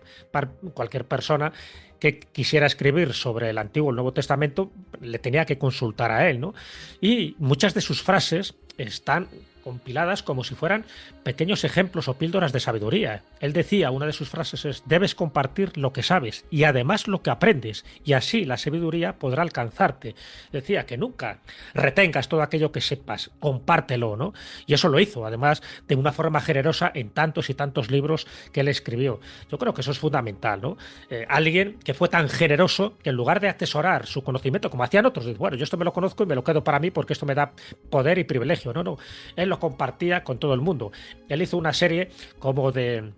persona que quisiera escribir sobre el Antiguo y el Nuevo Testamento, le tenía que consultar a él, ¿no? Y muchas de sus frases están compiladas como si fueran pequeños ejemplos o píldoras de sabiduría. Él decía, una de sus frases es: debes compartir lo que sabes y además lo que aprendes, y así la sabiduría podrá alcanzarte. Decía que nunca retengas todo aquello que sepas, compártelo, ¿no? Y eso lo hizo, además, de una forma generosa en tantos y tantos libros que él escribió. Yo creo que eso es fundamental, ¿no? Alguien que fue tan generoso que en lugar de atesorar su conocimiento, como hacían otros, dice, bueno, yo esto me lo conozco y me lo quedo para mí porque esto me da poder y privilegio. No. Él lo compartía con todo el mundo. Él hizo una serie como de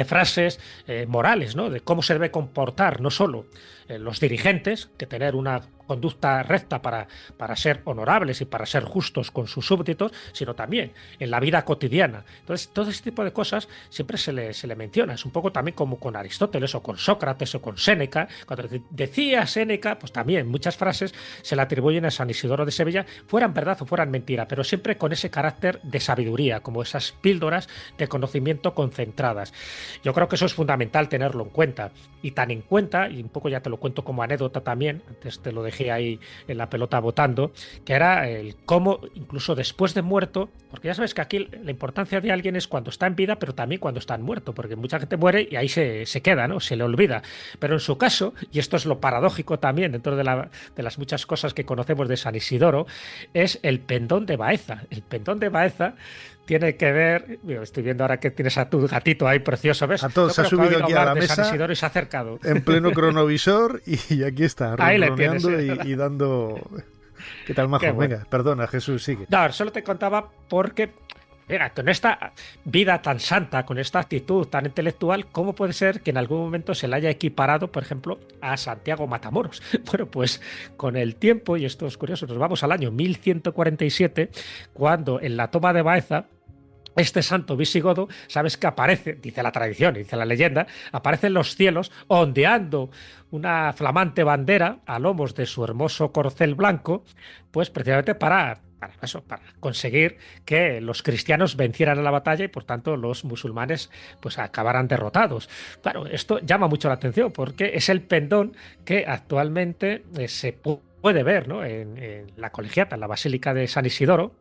frases morales, ¿no?, de cómo se debe comportar no solo los dirigentes, que tener una conducta recta para ser honorables y para ser justos con sus súbditos, sino también en la vida cotidiana. Entonces, todo este tipo de cosas siempre se le menciona. Es un poco también como con Aristóteles o con Sócrates o con Séneca. Cuando decía Séneca, pues también muchas frases se le atribuyen a San Isidoro de Sevilla, fueran verdad o fueran mentira, pero siempre con ese carácter de sabiduría, como esas píldoras de conocimiento concentradas. Yo creo que eso es fundamental tenerlo en cuenta. Y tan en cuenta, y un poco ya te lo cuento como anécdota también, antes te lo dejé ahí en la pelota botando, que era el cómo, incluso después de muerto, porque ya sabes que aquí la importancia de alguien es cuando está en vida, pero también cuando está muerto, porque mucha gente muere y ahí se queda, ¿no? Se le olvida. Pero en su caso, y esto es lo paradójico también dentro de las muchas cosas que conocemos de San Isidoro, es el pendón de Baeza. El pendón de Baeza tiene que ver, estoy viendo ahora que tienes a tu gatito ahí precioso, ¿ves? A todos, se ha subido aquí a la mesa San Isidoro y se ha acercado. En pleno cronovisor y aquí está, ahí le tienes, y dando... ¿Qué tal, Majo? Bueno. Venga, perdona, Jesús, sigue. No, solo te contaba porque... Mira, con esta vida tan santa, con esta actitud tan intelectual, ¿cómo puede ser que en algún momento se le haya equiparado, por ejemplo, a Santiago Matamoros? Bueno, pues con el tiempo, y esto es curioso, nos vamos al año 1147, cuando en la toma de Baeza, este santo visigodo, sabes que aparece, dice la tradición, dice la leyenda, aparece en los cielos ondeando una flamante bandera a lomos de su hermoso corcel blanco, pues precisamente para conseguir que los cristianos vencieran en la batalla y por tanto los musulmanes pues acabaran derrotados. Claro, esto llama mucho la atención porque es el pendón que actualmente se puede ver, ¿no?, en la colegiata, en la Basílica de San Isidoro.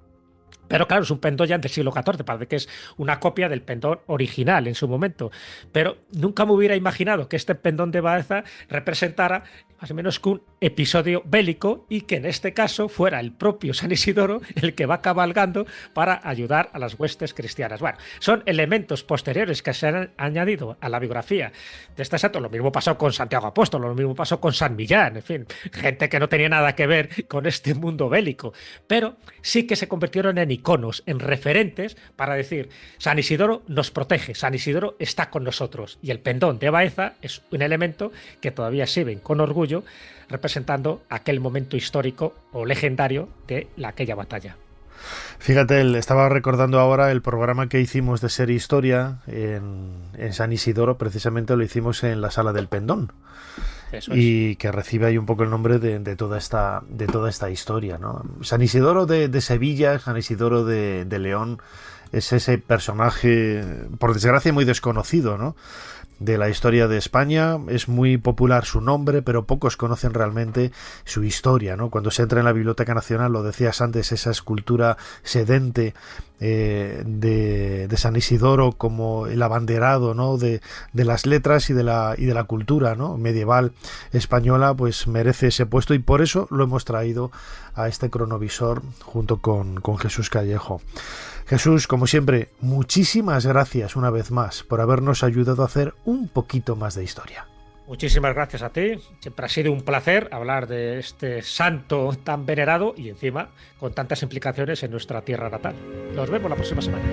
Pero claro, es un pendón ya del siglo XIV, parece que es una copia del pendón original en su momento. Pero nunca me hubiera imaginado que este pendón de Baeza representara más o menos que un episodio bélico y que en este caso fuera el propio San Isidoro el que va cabalgando para ayudar a las huestes cristianas. Bueno, son elementos posteriores que se han añadido a la biografía de este santo. Lo mismo pasó con Santiago Apóstol, lo mismo pasó con San Millán, en fin, gente que no tenía nada que ver con este mundo bélico, pero sí que se convirtieron en iconos, en referentes para decir, San Isidoro nos protege, San Isidoro está con nosotros, y el pendón de Baeza es un elemento que todavía sirven con orgullo representando aquel momento histórico o legendario de aquella batalla. Fíjate, estaba recordando ahora el programa que hicimos de Ser Historia en San Isidoro, precisamente lo hicimos en la Sala del Pendón. y que recibe ahí un poco el nombre de toda esta historia, ¿no? San Isidoro de Sevilla, San Isidoro de León, es ese personaje, por desgracia, muy desconocido, ¿no?, de la historia de España. Es muy popular su nombre, pero pocos conocen realmente su historia, ¿no? Cuando se entra en la Biblioteca Nacional, lo decías antes, esa escultura sedente de San Isidoro como el abanderado, ¿no?, de las letras y de la cultura, ¿no?, medieval española, pues merece ese puesto, y por eso lo hemos traído a este cronovisor junto con Jesús Callejo. Jesús, como siempre, muchísimas gracias una vez más por habernos ayudado a hacer un poquito más de historia. Muchísimas gracias a ti. Siempre ha sido un placer hablar de este santo tan venerado y encima con tantas implicaciones en nuestra tierra natal. Nos vemos la próxima semana.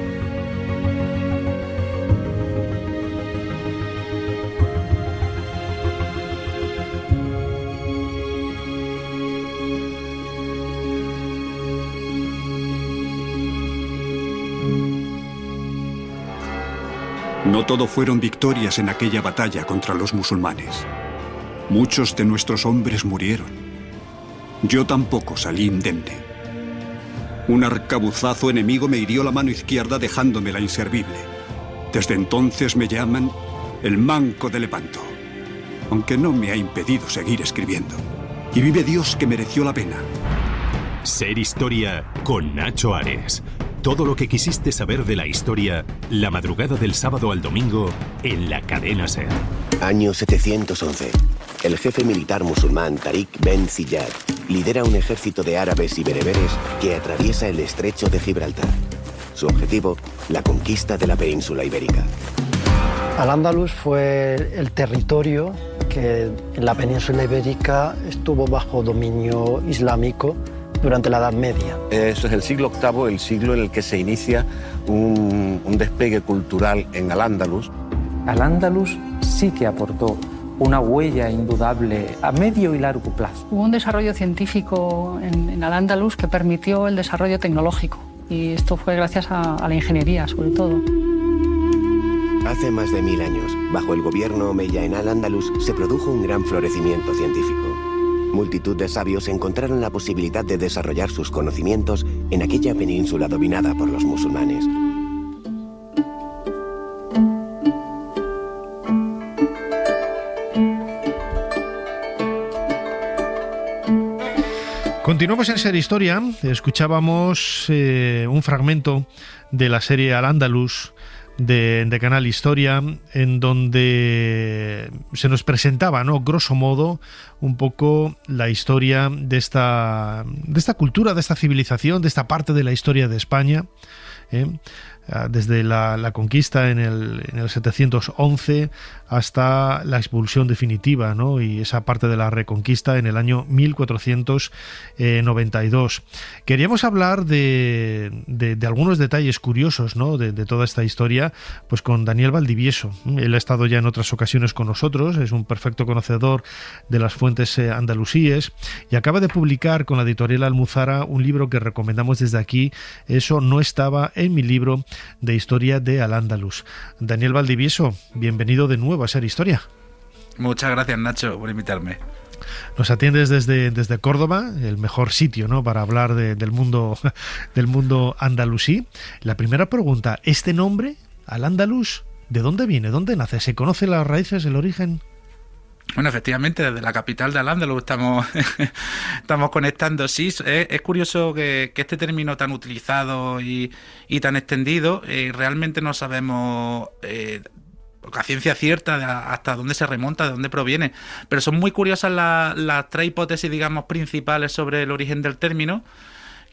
No todo fueron victorias en aquella batalla contra los musulmanes. Muchos de nuestros hombres murieron. Yo tampoco salí indemne. Un arcabuzazo enemigo me hirió la mano izquierda dejándomela inservible. Desde entonces me llaman el Manco de Lepanto, aunque no me ha impedido seguir escribiendo. Y vive Dios que mereció la pena. Ser Historia con Nacho Ares. Todo lo que quisiste saber de la historia, la madrugada del sábado al domingo, en la cadena SER. Año 711. El jefe militar musulmán Tariq Ben Ziyad lidera un ejército de árabes y bereberes que atraviesa el estrecho de Gibraltar. Su objetivo, la conquista de la península ibérica. Al-Ándalus fue el territorio que en la península ibérica estuvo bajo dominio islámico durante la Edad Media. Eso es el siglo VIII, el siglo en el que se inicia un despegue cultural en Al-Ándalus. Al-Ándalus sí que aportó una huella indudable a medio y largo plazo. Hubo un desarrollo científico en Al-Ándalus que permitió el desarrollo tecnológico, y esto fue gracias a la ingeniería, sobre todo. Hace más de 1000 años, bajo el gobierno omeya en Al-Ándalus, se produjo un gran florecimiento científico. Multitud de sabios encontraron la posibilidad de desarrollar sus conocimientos en aquella península dominada por los musulmanes. Continuamos en Ser Historia. Escuchábamos un fragmento de la serie Al-Ándalus de Canal Historia, en donde se nos presentaba, ¿no?, grosso modo, un poco la historia de esta cultura, de esta civilización, de esta parte de la historia de España, desde la conquista en el 711 hasta la expulsión definitiva, ¿no?, y esa parte de la reconquista en el año 1492. Queríamos hablar de algunos detalles curiosos, ¿no?, de toda esta historia, pues con Daniel Valdivieso. Él ha estado ya en otras ocasiones con nosotros, es un perfecto conocedor de las fuentes andalusíes y acaba de publicar con la editorial Almuzara un libro que recomendamos desde aquí. Eso no estaba en mi libro de historia de Al-Ándalus. Daniel Valdivieso, bienvenido de nuevo a Ser Historia. Muchas gracias, Nacho, por invitarme. Nos atiendes desde Córdoba, el mejor sitio, ¿no?, para hablar del mundo andalusí. La primera pregunta, ¿este nombre, Al-Ándalus, de dónde viene? ¿Dónde nace? ¿Se conoce las raíces, el origen? Bueno, efectivamente, desde la capital de Al-Ándalus estamos conectando. Sí, es curioso que este término tan utilizado y tan extendido, realmente no sabemos a ciencia cierta hasta dónde se remonta, de dónde proviene. Pero son muy curiosas las tres hipótesis, digamos, principales sobre el origen del término,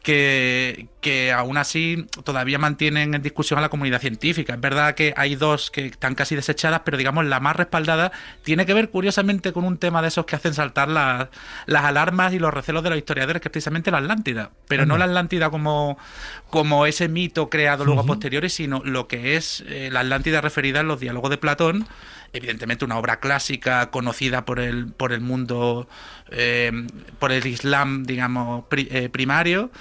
que aún así todavía mantienen en discusión a la comunidad científica. Es verdad que hay dos que están casi desechadas, pero digamos la más respaldada tiene que ver curiosamente con un tema de esos que hacen saltar las alarmas y los recelos de los historiadores, que es precisamente la Atlántida. Pero no la Atlántida como ese mito creado luego a posteriori, sino lo que es la Atlántida referida en los diálogos de Platón. Evidentemente una obra clásica conocida por el mundo, por el Islam, digamos, primario,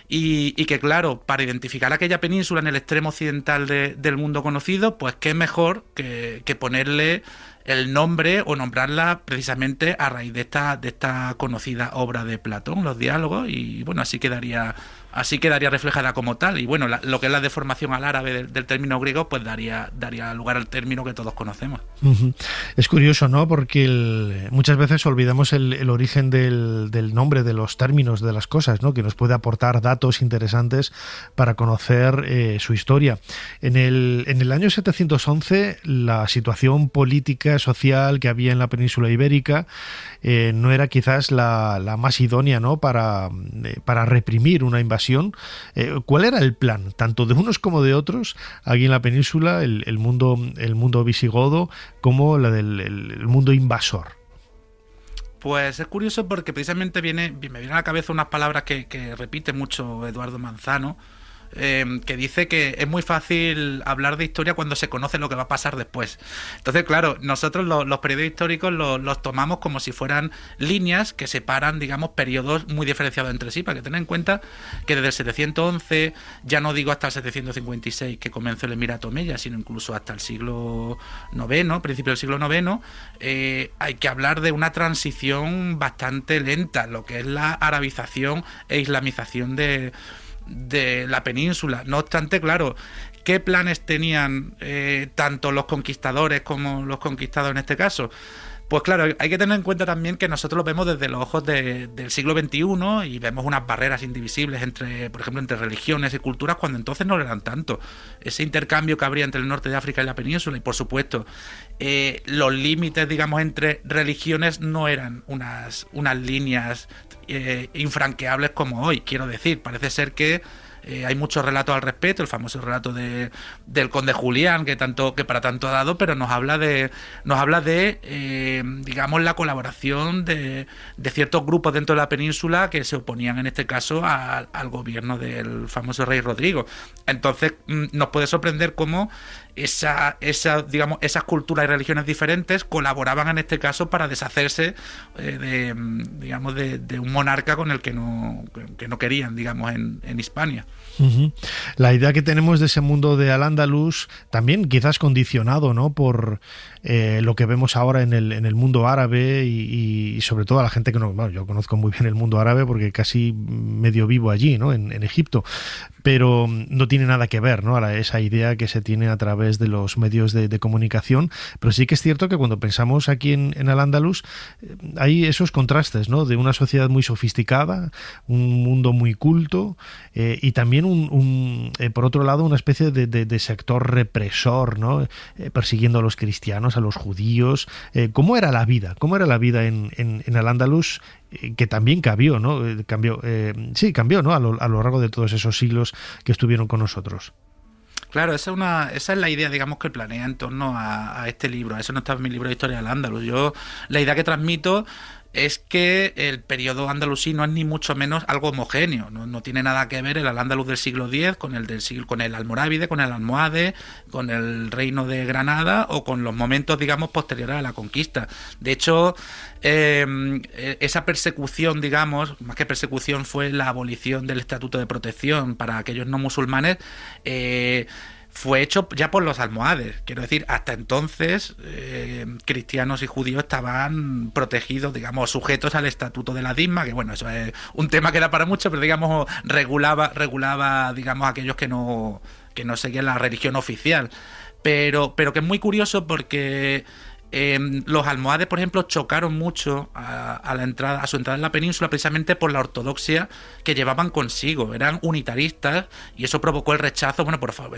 y que, claro, para identificar aquella península en el extremo occidental del mundo conocido, pues qué mejor que ponerle el nombre o nombrarla precisamente a raíz de esta conocida obra de Platón, los diálogos, y bueno, así quedaría reflejada como tal. Y bueno, lo que es la deformación al árabe del término griego, pues daría lugar al término que todos conocemos. Es curioso, ¿no? Porque muchas veces olvidamos el origen del nombre, de los términos, de las cosas, ¿no? Que nos puede aportar datos interesantes para conocer su historia. En el año 711, la situación política, social que había en la península ibérica no era quizás la más idónea, ¿no? para reprimir una invasión. ¿Cuál era el plan, tanto de unos como de otros, aquí en la península, el mundo visigodo, como la del mundo invasor? Pues es curioso porque precisamente me vienen a la cabeza unas palabras que repite mucho Eduardo Manzano, que dice que es muy fácil hablar de historia cuando se conoce lo que va a pasar después. Entonces, claro, nosotros los periodos históricos los tomamos como si fueran líneas que separan, digamos, periodos muy diferenciados entre sí, para que tengan en cuenta que desde el 711, ya no digo hasta el 756 que comenzó el Emirato Omeya, sino incluso hasta el siglo IX, principio del siglo IX, hay que hablar de una transición bastante lenta, lo que es la arabización e islamización de la península. No obstante, claro, ¿qué planes tenían tanto los conquistadores como los conquistados en este caso? Pues claro, hay que tener en cuenta también que nosotros lo vemos desde los ojos del siglo XXI y vemos unas barreras indivisibles por ejemplo, entre religiones y culturas, cuando entonces no lo eran tanto. Ese intercambio que habría entre el norte de África y la península, y por supuesto, los límites, digamos, entre religiones no eran unas líneas infranqueables como hoy. Quiero decir, parece ser que hay muchos relatos al respecto, el famoso relato del conde Julián que para tanto ha dado, pero nos habla de digamos, la colaboración de ciertos grupos dentro de la península que se oponían en este caso al gobierno del famoso rey Rodrigo. Entonces nos puede sorprender cómo esas culturas y religiones diferentes colaboraban en este caso para deshacerse de un monarca con el que no querían, digamos, en Hispania. La idea que tenemos de ese mundo de Al-Ándalus, también quizás condicionado, ¿no?, por lo que vemos ahora en el mundo árabe y sobre todo a la gente que yo conozco muy bien el mundo árabe porque casi medio vivo allí, ¿no?, en Egipto, pero no tiene nada que ver, ¿no?, a esa idea que se tiene a través de los medios de comunicación. Pero sí que es cierto que cuando pensamos aquí en Al-Ándalus hay esos contrastes, ¿no?, de una sociedad muy sofisticada, un mundo muy culto, y también por otro lado una especie de sector represor, ¿no?, persiguiendo a los cristianos, a los judíos. ¿Cómo era la vida? ¿Cómo era la vida en Al-Ándalus? Que también cambió, ¿no? Cambió, ¿no?, a lo largo de todos esos siglos que estuvieron con nosotros. Claro, esa es la idea, digamos, que planea en torno a este libro. A eso no está en mi libro de historia del Al-Ándalus. La idea que transmito es que el periodo andalusí no es ni mucho menos algo homogéneo, no tiene nada que ver el Al-Ándalus del siglo X con el almorávide, con el almohade, con el reino de Granada o con los momentos, digamos, posteriores a la conquista. De hecho, esa persecución, digamos, más que persecución, fue la abolición del Estatuto de Protección para aquellos no musulmanes. Fue hecho ya por los almohades. Quiero decir, hasta entonces cristianos y judíos estaban protegidos, digamos, sujetos al estatuto de la Disma, que bueno, eso es un tema que da para mucho, pero digamos, regulaba digamos, a aquellos que no seguían la religión oficial. Pero que es muy curioso porque los almohades, por ejemplo, chocaron mucho a su entrada en la península precisamente por la ortodoxia que llevaban consigo. Eran unitaristas y eso provocó el rechazo. Bueno, por favor,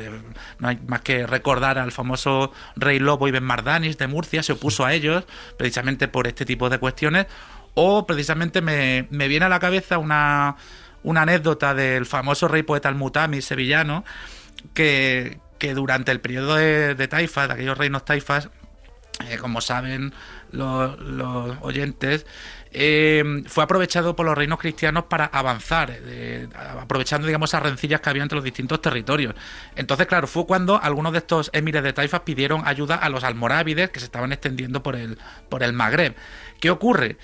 no hay más que recordar al famoso rey Lobo Ibn Mardanis de Murcia, se opuso a ellos precisamente por este tipo de cuestiones. O precisamente me viene a la cabeza una anécdota del famoso rey poeta al-Mutami sevillano que durante el periodo de taifas, de aquellos reinos taifas, como saben los oyentes, fue aprovechado por los reinos cristianos para avanzar, aprovechando, digamos, esas rencillas que había entre los distintos territorios. Entonces, claro, fue cuando algunos de estos emires de taifas pidieron ayuda a los almorávides que se estaban extendiendo por el Magreb. ¿Qué ocurre?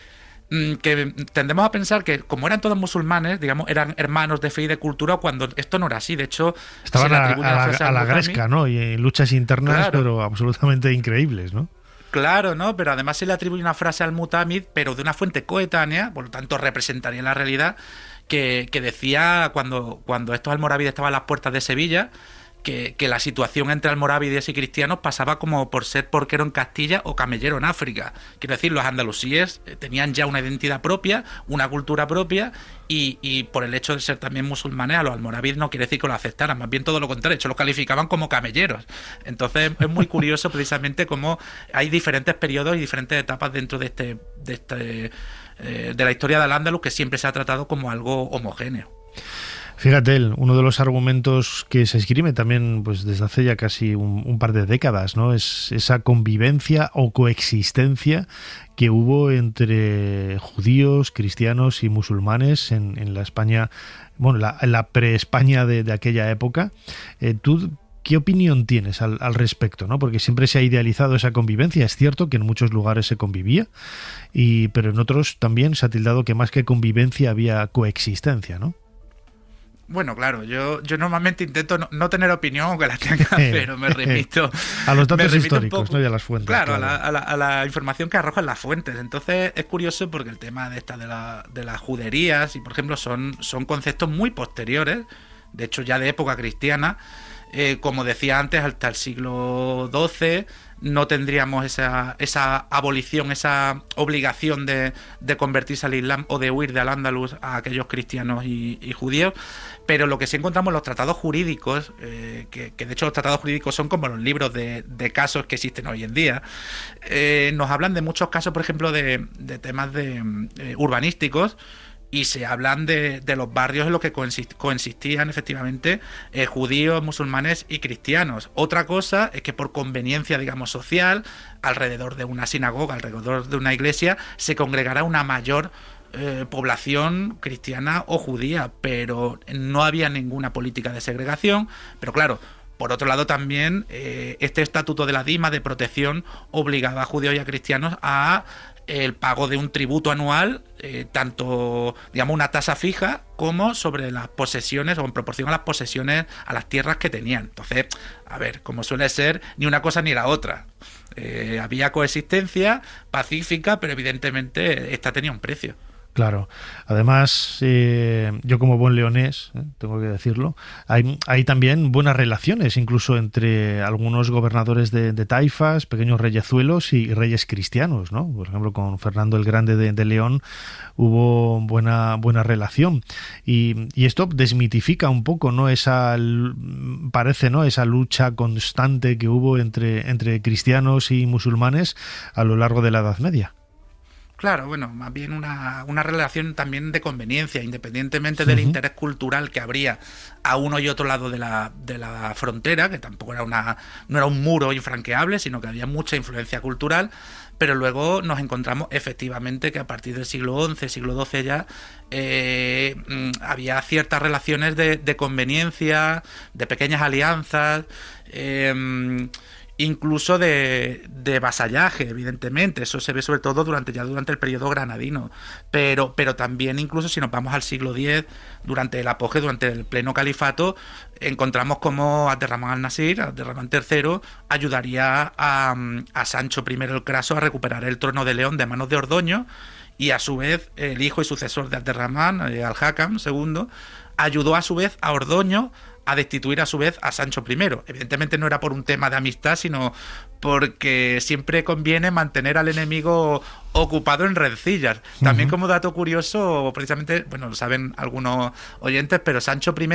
Que tendemos a pensar que como eran todos musulmanes, digamos, eran hermanos de fe y de cultura, cuando esto no era así. De hecho, estaban a la gresca, ¿no? Y en luchas internas, claro, pero absolutamente increíbles, ¿no? Claro, ¿no? Pero además se le atribuye una frase al Mutámid, pero de una fuente coetánea, por lo tanto representaría la realidad, que decía cuando estos almorávides estaban a las puertas de Sevilla, que la situación entre almorávides y cristianos pasaba como por ser porquero en Castilla o camellero en África. Quiero decir, los andalusíes tenían ya una identidad propia, una cultura propia, y por el hecho de ser también musulmanes, a los almorávides no quiere decir que lo aceptaran, más bien todo lo contrario, de hecho lo calificaban como camelleros. Entonces es muy curioso precisamente cómo hay diferentes periodos y diferentes etapas dentro de la historia del Al-Ándalus, que siempre se ha tratado como algo homogéneo. Fíjate, uno de los argumentos que se esgrime también pues desde hace ya casi un par de décadas, ¿no? Es esa convivencia o coexistencia que hubo entre judíos, cristianos y musulmanes en la España, bueno, la pre-España de aquella época. ¿Tú qué opinión tienes al respecto, ¿no? Porque siempre se ha idealizado esa convivencia. Es cierto que en muchos lugares se convivía, pero en otros también se ha tildado que más que convivencia había coexistencia, ¿no? Bueno, claro, yo normalmente intento no tener opinión, aunque la tenga, pero me remito a los datos históricos, ¿no? Y a las fuentes. Claro. A la información que arrojan las fuentes. Entonces es curioso porque el tema de las juderías, y por ejemplo, son conceptos muy posteriores, de hecho ya de época cristiana. Como decía antes, hasta el siglo XII no tendríamos esa abolición, esa obligación de convertirse al Islam o de huir de Al-Ándalus a aquellos cristianos y judíos. Pero lo que sí encontramos en los tratados jurídicos, que de hecho los tratados jurídicos son como los libros de casos que existen hoy en día, nos hablan de muchos casos, por ejemplo, de temas urbanísticos, y se hablan de los barrios en los que coexistían efectivamente judíos, musulmanes y cristianos. Otra cosa es que por conveniencia, digamos, social, alrededor de una sinagoga, alrededor de una iglesia, se congregará una mayor población cristiana o judía, pero no había ninguna política de segregación. Pero claro, por otro lado también este estatuto de la Dima de protección obligaba a judíos y a cristianos a el pago de un tributo anual, tanto, digamos, una tasa fija como sobre las posesiones o en proporción a las posesiones, a las tierras que tenían. Entonces, a ver, como suele ser, ni una cosa ni la otra. Había coexistencia pacífica, pero evidentemente esta tenía un precio. Claro. Además, yo como buen leonés, tengo que decirlo, hay también buenas relaciones, incluso entre algunos gobernadores de taifas, pequeños reyezuelos y reyes cristianos, ¿no? Por ejemplo, con Fernando el Grande de León hubo buena relación. Y esto desmitifica un poco, ¿no? Esa lucha constante que hubo entre cristianos y musulmanes a lo largo de la Edad Media. Claro, bueno, más bien una relación también de conveniencia, independientemente del interés cultural que habría a uno y otro lado de la frontera, que tampoco no era un muro infranqueable, sino que había mucha influencia cultural. Pero luego nos encontramos efectivamente que a partir del siglo XI, siglo XII ya, había ciertas relaciones de conveniencia, de pequeñas alianzas, incluso de vasallaje, evidentemente. Eso se ve sobre todo durante el periodo granadino, pero también incluso si nos vamos al siglo X, durante el apogeo, durante el pleno califato, encontramos como Abderramán al-Nasir, Abderramán III, ayudaría a Sancho I el Craso a recuperar el trono de León de manos de Ordoño, y a su vez el hijo y sucesor de Abderramán, Al-Hakam II, ayudó a su vez a Ordoño a destituir a su vez a Sancho I. Evidentemente no era por un tema de amistad, sino porque siempre conviene mantener al enemigo ocupado en rencillas. También como dato curioso, precisamente, bueno, lo saben algunos oyentes, pero Sancho I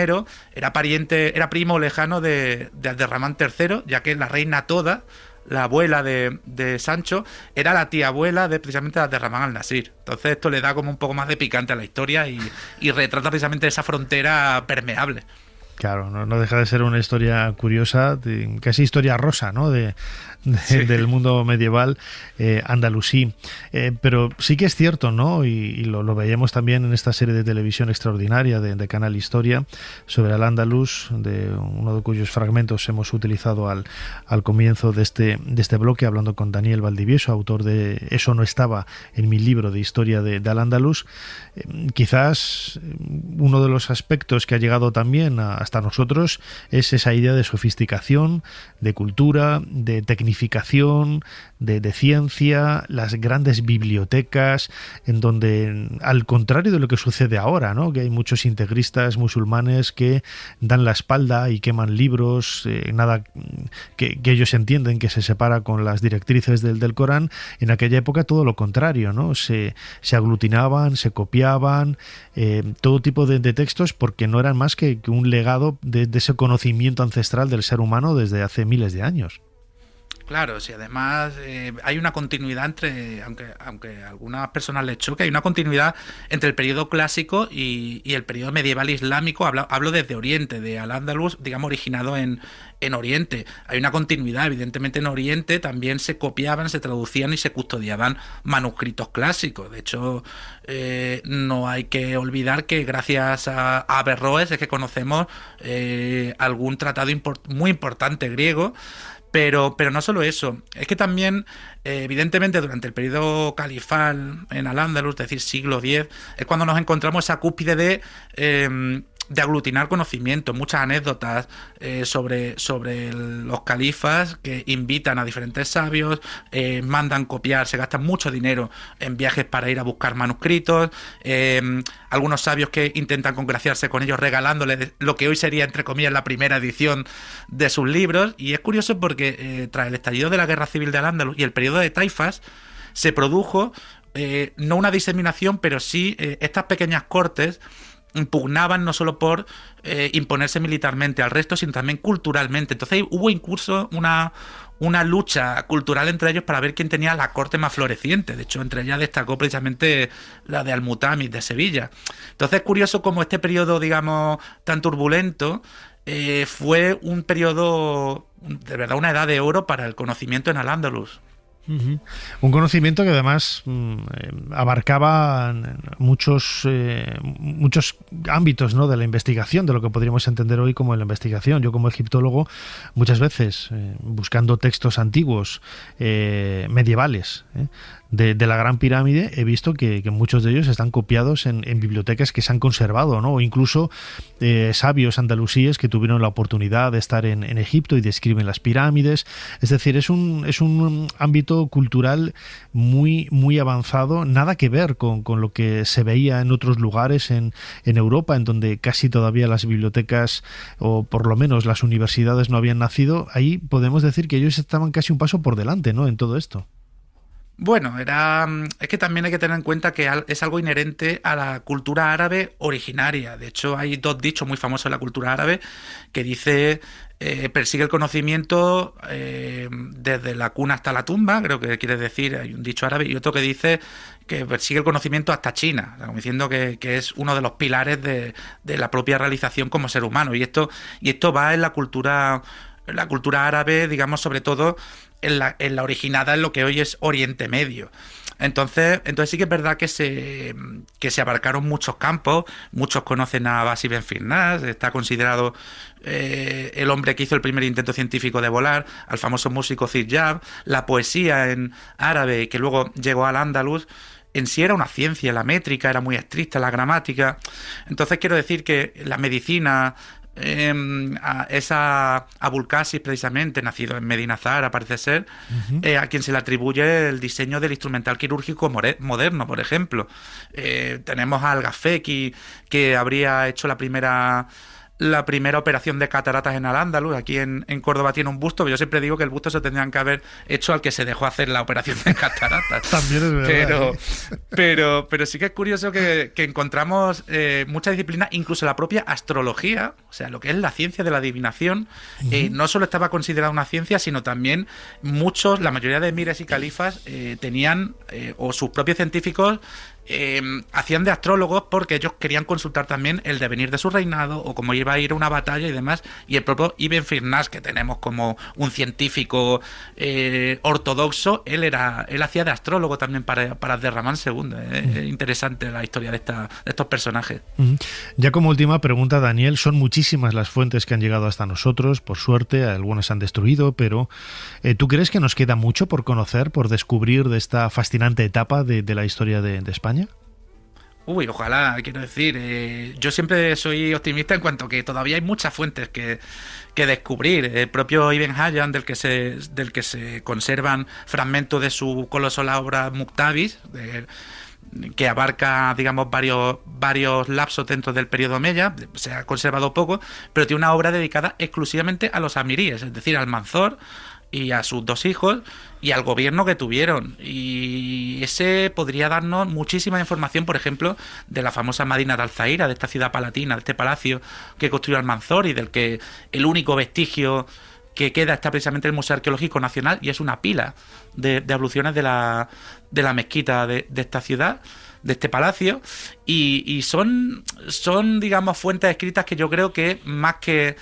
era primo lejano de Abderramán III, ya que la reina Toda, la abuela de Sancho, era la tía abuela precisamente de Abderramán al-Nasir. Entonces esto le da como un poco más de picante a la historia y retrata precisamente esa frontera permeable. Claro, no deja de ser una historia curiosa, casi historia rosa, ¿no? Del mundo medieval andalusí. Pero sí que es cierto, ¿no? Y lo veíamos también en esta serie de televisión extraordinaria de Canal Historia sobre Al-Ándalus, de uno de cuyos fragmentos hemos utilizado al comienzo de este bloque, hablando con Daniel Valdivieso, autor de Eso no estaba en mi libro de historia de Al-Ándalus. Quizás uno de los aspectos que ha llegado también hasta nosotros es esa idea de sofisticación, de cultura, de tecnificación, de ciencia, las grandes bibliotecas, en donde, al contrario de lo que sucede ahora, ¿no? Que hay muchos integristas musulmanes que dan la espalda y queman libros, nada que ellos entienden que se separa con las directrices del Corán. En aquella época todo lo contrario, ¿no? Se aglutinaban, se copiaban, todo tipo de textos, porque no eran más que un legado de ese conocimiento ancestral del ser humano desde hace miles de años. Claro, si además hay una continuidad entre, aunque a algunas personas les choque, hay una continuidad entre el periodo clásico y el periodo medieval islámico. Hablo desde Oriente, de Al-Ándalus, digamos, originado en Oriente. Hay una continuidad, evidentemente en Oriente también se copiaban, se traducían y se custodiaban manuscritos clásicos. De hecho, no hay que olvidar que gracias a Averroes es que conocemos algún tratado muy importante griego. Pero no solo eso, es que también, evidentemente, durante el periodo califal en Al-Ándalus, es decir, siglo X, es cuando nos encontramos esa cúspide de aglutinar conocimiento, muchas anécdotas sobre los califas que invitan a diferentes sabios, mandan copiar, se gastan mucho dinero en viajes para ir a buscar manuscritos, algunos sabios que intentan congraciarse con ellos regalándoles lo que hoy sería, entre comillas, la primera edición de sus libros. Y es curioso porque tras el estallido de la Guerra Civil de Al-Ándalus y el periodo de taifas se produjo no una diseminación, pero sí estas pequeñas cortes impugnaban no solo por imponerse militarmente al resto, sino también culturalmente. Entonces hubo incluso una lucha cultural entre ellos para ver quién tenía la corte más floreciente. De hecho, entre ellas destacó precisamente la de Al-Mutamid de Sevilla. Entonces es curioso cómo este periodo, digamos, tan turbulento fue un periodo, de verdad, una edad de oro para el conocimiento en Al-Ándalus. Un conocimiento que además abarcaba muchos ámbitos, ¿no?, de la investigación, de lo que podríamos entender hoy como la investigación. Yo, como egiptólogo, muchas veces buscando textos antiguos, medievales, de la Gran Pirámide, he visto que muchos de ellos están copiados en bibliotecas que se han conservado, ¿no? O incluso sabios andalusíes que tuvieron la oportunidad de estar en Egipto y describen las pirámides. Es decir, es un ámbito cultural muy, muy avanzado, nada que ver con lo que se veía en otros lugares en Europa, en donde casi todavía las bibliotecas, o por lo menos las universidades, no habían nacido. Ahí podemos decir que ellos estaban casi un paso por delante, ¿no?, en todo esto. Bueno, es que también hay que tener en cuenta que es algo inherente a la cultura árabe originaria. De hecho, hay dos dichos muy famosos en la cultura árabe que dice persigue el conocimiento desde la cuna hasta la tumba, creo que quiere decir, hay un dicho árabe, y otro que dice que persigue el conocimiento hasta China, como diciendo que es uno de los pilares de la propia realización como ser humano. Y esto va en la cultura árabe, digamos, sobre todo en la originada en lo que hoy es Oriente Medio. Entonces sí que es verdad que se abarcaron muchos campos. Muchos conocen a Basim Ben Firnas, está considerado el hombre que hizo el primer intento científico de volar, al famoso músico Cid Jab. La poesía en árabe, que luego llegó al Andaluz, en sí era una ciencia, la métrica era muy estricta, la gramática. Entonces quiero decir que la medicina, es a Abul Qasim, precisamente, nacido en Medina Zahara, parece ser, a quien se le atribuye el diseño del instrumental quirúrgico moderno, por ejemplo. Tenemos a Al-Gafeki, que habría hecho la primera operación de cataratas en Al-Ándalus. Aquí en Córdoba tiene un busto, pero yo siempre digo que el busto se tendrían que haber hecho al que se dejó hacer la operación de cataratas. También es verdad. Pero sí que es curioso que encontramos mucha disciplina, incluso la propia astrología, o sea, lo que es la ciencia de la adivinación, no solo estaba considerada una ciencia, sino también la mayoría de emires y califas tenían, o sus propios científicos, hacían de astrólogos, porque ellos querían consultar también el devenir de su reinado o cómo iba a ir a una batalla y demás. Y el propio Ibn Firnas, que tenemos como un científico ortodoxo, él hacía de astrólogo también para Abderramán II. Es interesante la historia de estos personajes. Ya como última pregunta, Daniel, son muchísimas las fuentes que han llegado hasta nosotros, por suerte, algunas se han destruido, pero ¿tú crees que nos queda mucho por conocer, por descubrir de esta fascinante etapa de la historia de España? Uy, ojalá, quiero decir, yo siempre soy optimista en cuanto a que todavía hay muchas fuentes que descubrir. El propio Ibn Hayyan, del que se conservan fragmentos de su colosal obra Muktabis, que abarca, digamos, varios lapsos dentro del periodo Omeya. Se ha conservado poco, pero tiene una obra dedicada exclusivamente a los amiríes, es decir, al Manzor y a sus 2 hijos y al gobierno que tuvieron, y ese podría darnos muchísima información, por ejemplo, de la famosa Madina de Al-Zahira, de esta ciudad palatina, de este palacio que construyó Al-Mansur, y del que el único vestigio que queda está precisamente el Museo Arqueológico Nacional, y es una pila de abluciones de la mezquita de esta ciudad, de este palacio, y son, digamos, fuentes escritas que yo creo que más que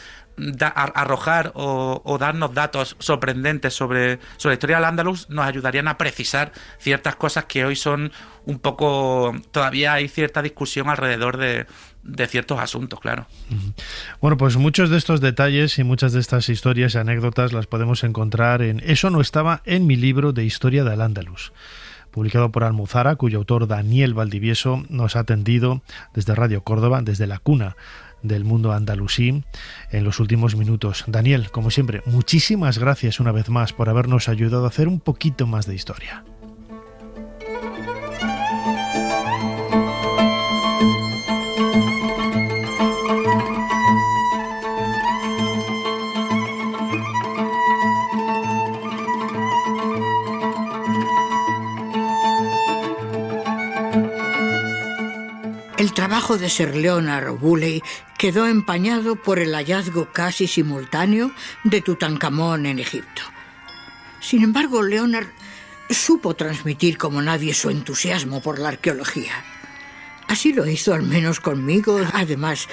arrojar o darnos datos sorprendentes sobre la historia del Andalus, nos ayudarían a precisar ciertas cosas que hoy son un poco... Todavía hay cierta discusión alrededor de ciertos asuntos, claro. Bueno, pues muchos de estos detalles y muchas de estas historias y anécdotas las podemos encontrar en Eso no estaba en mi libro de historia del Andalus, publicado por Almuzara, cuyo autor Daniel Valdivieso nos ha atendido desde Radio Córdoba, desde la cuna del mundo andalusí, en los últimos minutos. Daniel, como siempre, muchísimas gracias una vez más por habernos ayudado a hacer un poquito más de historia. El trabajo de Sir Leonard Woolley quedó empañado por el hallazgo casi simultáneo de Tutankamón en Egipto. Sin embargo, Leonard supo transmitir como nadie su entusiasmo por la arqueología. Así lo hizo al menos conmigo. Además,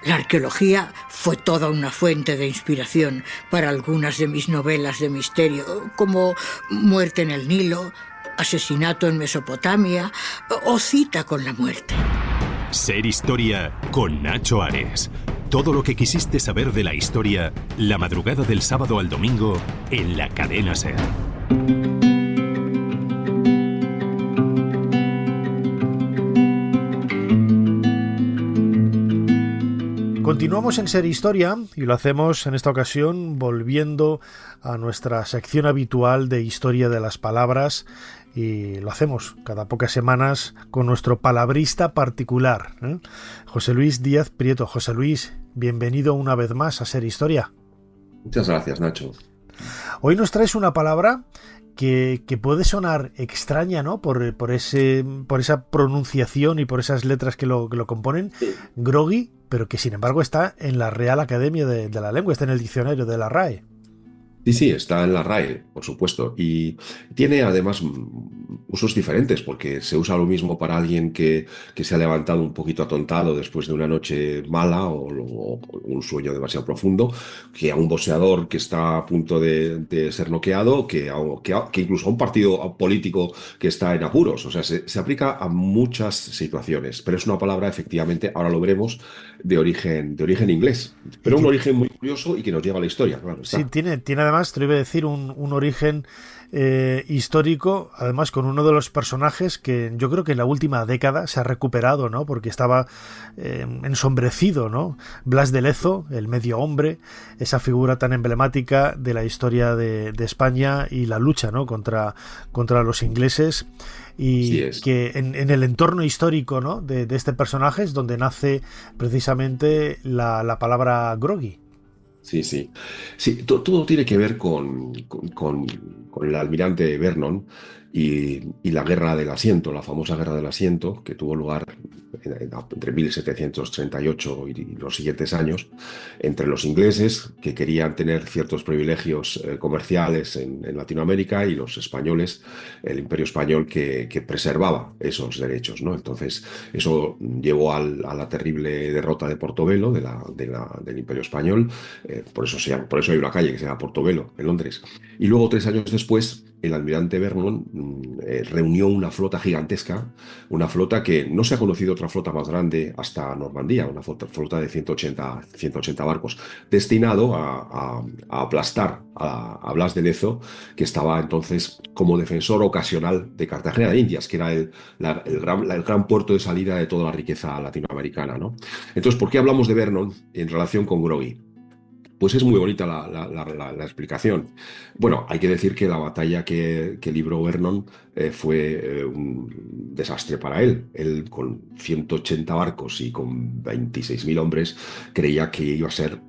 la arqueología fue toda una fuente de inspiración para algunas de mis novelas de misterio, como Muerte en el Nilo, Asesinato en Mesopotamia o Cita con la muerte. Ser Historia con Nacho Ares. Todo lo que quisiste saber de la historia, la madrugada del sábado al domingo en la cadena SER. Continuamos en Ser Historia y lo hacemos en esta ocasión volviendo a nuestra sección habitual de Historia de las Palabras, y lo hacemos cada pocas semanas con nuestro palabrista particular, José Luis Díaz Prieto. José Luis, bienvenido una vez más a Ser Historia. Muchas gracias, Nacho. Hoy nos traes una palabra que puede sonar extraña, ¿no? Por esa pronunciación y por esas letras que lo componen, sí. Grogui, pero que sin embargo está en la Real Academia de la Lengua, está en el diccionario de la RAE. Sí, está en la RAE, por supuesto, y tiene además usos diferentes, porque se usa lo mismo para alguien que se ha levantado un poquito atontado después de una noche mala o un sueño demasiado profundo, que a un boxeador que está a punto de ser noqueado, que incluso a un partido político que está en apuros. O sea, se aplica a muchas situaciones, pero es una palabra, efectivamente, ahora lo veremos, de origen inglés, pero un origen muy curioso y que nos lleva a la historia, claro. Sí, tiene además, te iba a decir, un origen histórico, además con uno de los personajes que yo creo que en la última década se ha recuperado, ¿no? Porque estaba ensombrecido, ¿no? Blas de Lezo, el medio hombre, esa figura tan emblemática de la historia de España y la lucha, ¿no? contra los ingleses. Y que en el entorno histórico, ¿no? de este personaje es donde nace precisamente la palabra grogui. Sí, todo tiene que ver con el almirante Vernon y la Guerra del Asiento, la famosa Guerra del Asiento, que tuvo lugar entre 1738 y los siguientes años, entre los ingleses, que querían tener ciertos privilegios comerciales en Latinoamérica, y los españoles, el Imperio Español, que preservaba esos derechos, ¿no? Entonces, eso llevó a la terrible derrota de Portobelo, del Imperio Español. Por eso hay una calle que se llama Portobelo, en Londres. Y luego, 3 años después, el almirante Vernon reunió una flota gigantesca, una flota que no se ha conocido otra flota más grande hasta Normandía, una flota de 180 barcos, destinado a aplastar a Blas de Lezo, que estaba entonces como defensor ocasional de Cartagena de Indias, que era el gran puerto de salida de toda la riqueza latinoamericana, ¿no? Entonces, ¿por qué hablamos de Vernon en relación con Groggy? Pues es muy bonita la explicación. Bueno, hay que decir que la batalla que libró Vernon fue un desastre para él. Él, con 180 barcos y con 26.000 hombres, creía que iba a ser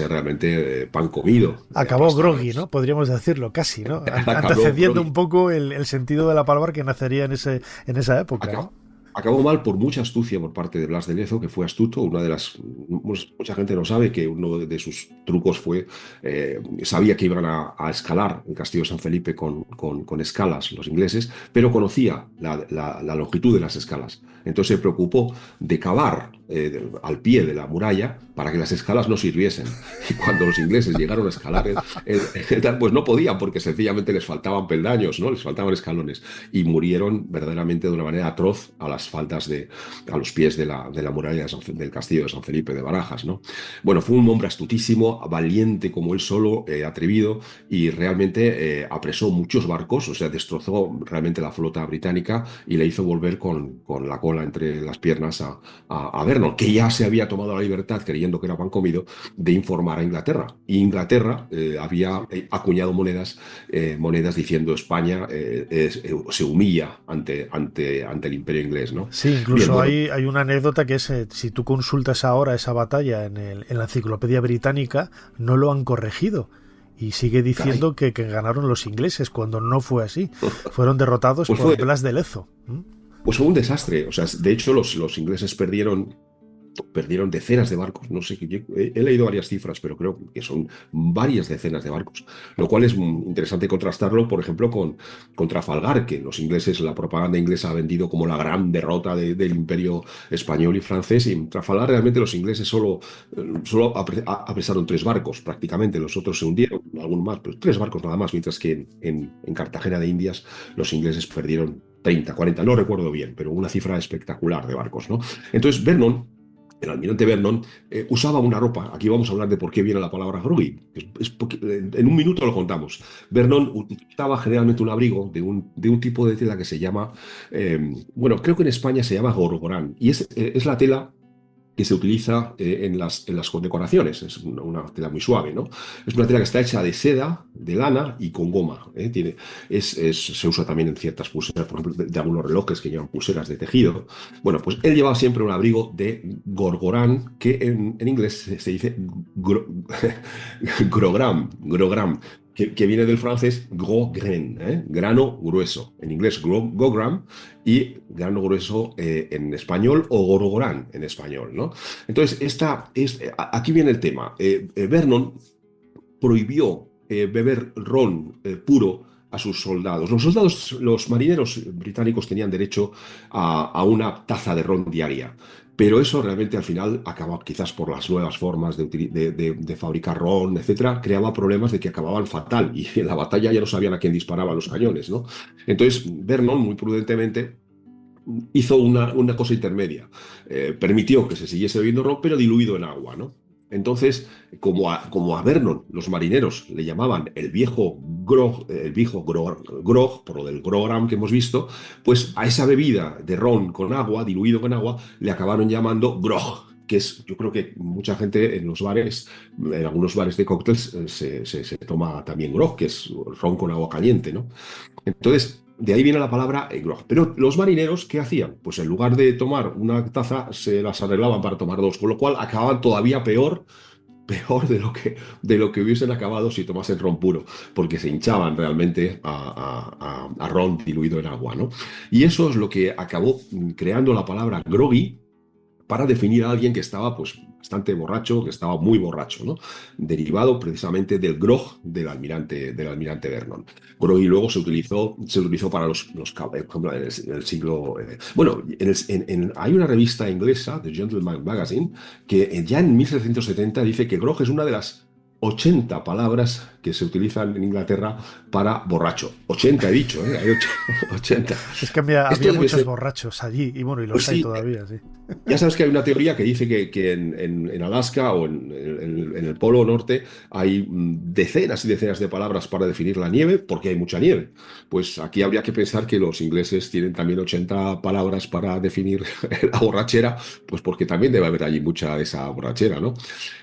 realmente pan comido. Acabó groggy, ¿no? Podríamos decirlo, casi, ¿no? Antecediendo un poco el sentido de la palabra que nacería en esa época, ¿no? Acabó mal por mucha astucia por parte de Blas de Lezo, que fue astuto. Mucha gente no sabe que uno de sus trucos fue, sabía que iban a escalar el castillo de San Felipe con escalas los ingleses, pero conocía la longitud de las escalas. Entonces se preocupó de cavar al pie de la muralla para que las escalas no sirviesen. Y cuando los ingleses llegaron a escalar, pues no podían, porque sencillamente les faltaban peldaños, ¿no? Les faltaban escalones, y murieron verdaderamente de una manera atroz a los pies de la muralla del castillo de San Felipe de Barajas, ¿no? Bueno, fue un hombre astutísimo, valiente como él solo, atrevido, y realmente apresó muchos barcos, o sea, destrozó realmente la flota británica y le hizo volver con la cola entre las piernas a Vernon, que ya se había tomado la libertad, creyendo que era pan comido, de informar a Inglaterra. Y Inglaterra había acuñado monedas diciendo: España se humilla ante el imperio inglés, ¿no? Sí, incluso bien, hay una anécdota que es, si tú consultas ahora esa batalla en la enciclopedia británica, no lo han corregido. Y sigue diciendo que ganaron los ingleses, cuando no fue así. Fueron derrotados por Blas de Lezo. Pues fue un desastre. O sea, de hecho, los ingleses perdieron decenas de barcos. No sé, he leído varias cifras, pero creo que son varias decenas de barcos, lo cual es interesante contrastarlo, por ejemplo, con Trafalgar, que los ingleses, la propaganda inglesa ha vendido como la gran derrota del imperio español y francés, y en Trafalgar realmente los ingleses solo apresaron 3 barcos, prácticamente. Los otros se hundieron, algunos más, pero 3 barcos nada más, mientras que en Cartagena de Indias los ingleses perdieron 30, 40, no recuerdo bien, pero una cifra espectacular de barcos, ¿no? Entonces el almirante Vernon usaba una ropa. Aquí vamos a hablar de por qué viene la palabra groggy. En un minuto lo contamos. Vernon utilizaba generalmente un abrigo de un tipo de tela que se llama, creo que en España se llama gorgorán, y es la tela que se utiliza en las condecoraciones. Es una tela muy suave, ¿no? Es una tela que está hecha de seda, de lana y con goma. Se usa también en ciertas pulseras, por ejemplo, de algunos relojes que llevan pulseras de tejido. Bueno, pues él llevaba siempre un abrigo de gorgorán, que en inglés se dice grogram, que viene del francés gros grain, grano grueso. En inglés grogram, y grano grueso en español, o gorgorán en español, ¿no? Entonces, aquí viene el tema. Vernon prohibió beber ron puro a sus soldados. Los marineros británicos tenían derecho a una taza de ron diaria. Pero eso realmente al final acaba, quizás por las nuevas formas de fabricar ron, etcétera, creaba problemas de que acababan fatal, y en la batalla ya no sabían a quién disparaban los cañones, ¿no? Entonces Vernon, muy prudentemente, hizo una cosa intermedia. Permitió que se siguiese bebiendo ron, pero diluido en agua, ¿no? Entonces, como a Vernon los marineros le llamaban el viejo grog, por lo del grogram que hemos visto, pues a esa bebida de ron con agua, diluido con agua, le acabaron llamando grog, que es, yo creo que mucha gente en algunos bares de cócteles se toma también grog, que es ron con agua caliente, ¿no? Entonces, de ahí viene la palabra grog. Pero los marineros, ¿qué hacían? Pues en lugar de tomar una taza, se las arreglaban para tomar 2, con lo cual acababan todavía peor de lo que hubiesen acabado si tomasen ron puro, porque se hinchaban realmente a ron diluido en agua, ¿no? Y eso es lo que acabó creando la palabra groggy, para definir a alguien que estaba pues bastante borracho, que estaba muy borracho, ¿no? Derivado precisamente del grog del almirante Vernon. Groggy luego se utilizó para los por ejemplo, en el siglo... hay una revista inglesa, The Gentleman Magazine, que ya en 1770 dice que grog es una de las 80 palabras que se utilizan en Inglaterra para borracho. 80 he dicho, hay 80. Es que había muchos borrachos allí, y bueno, y los pues hay sí, todavía, sí. Ya sabes que hay una teoría que dice que en Alaska o en el Polo Norte hay decenas y decenas de palabras para definir la nieve, porque hay mucha nieve. Pues aquí habría que pensar que los ingleses tienen también 80 palabras para definir la borrachera, pues porque también debe haber allí mucha de esa borrachera, ¿no?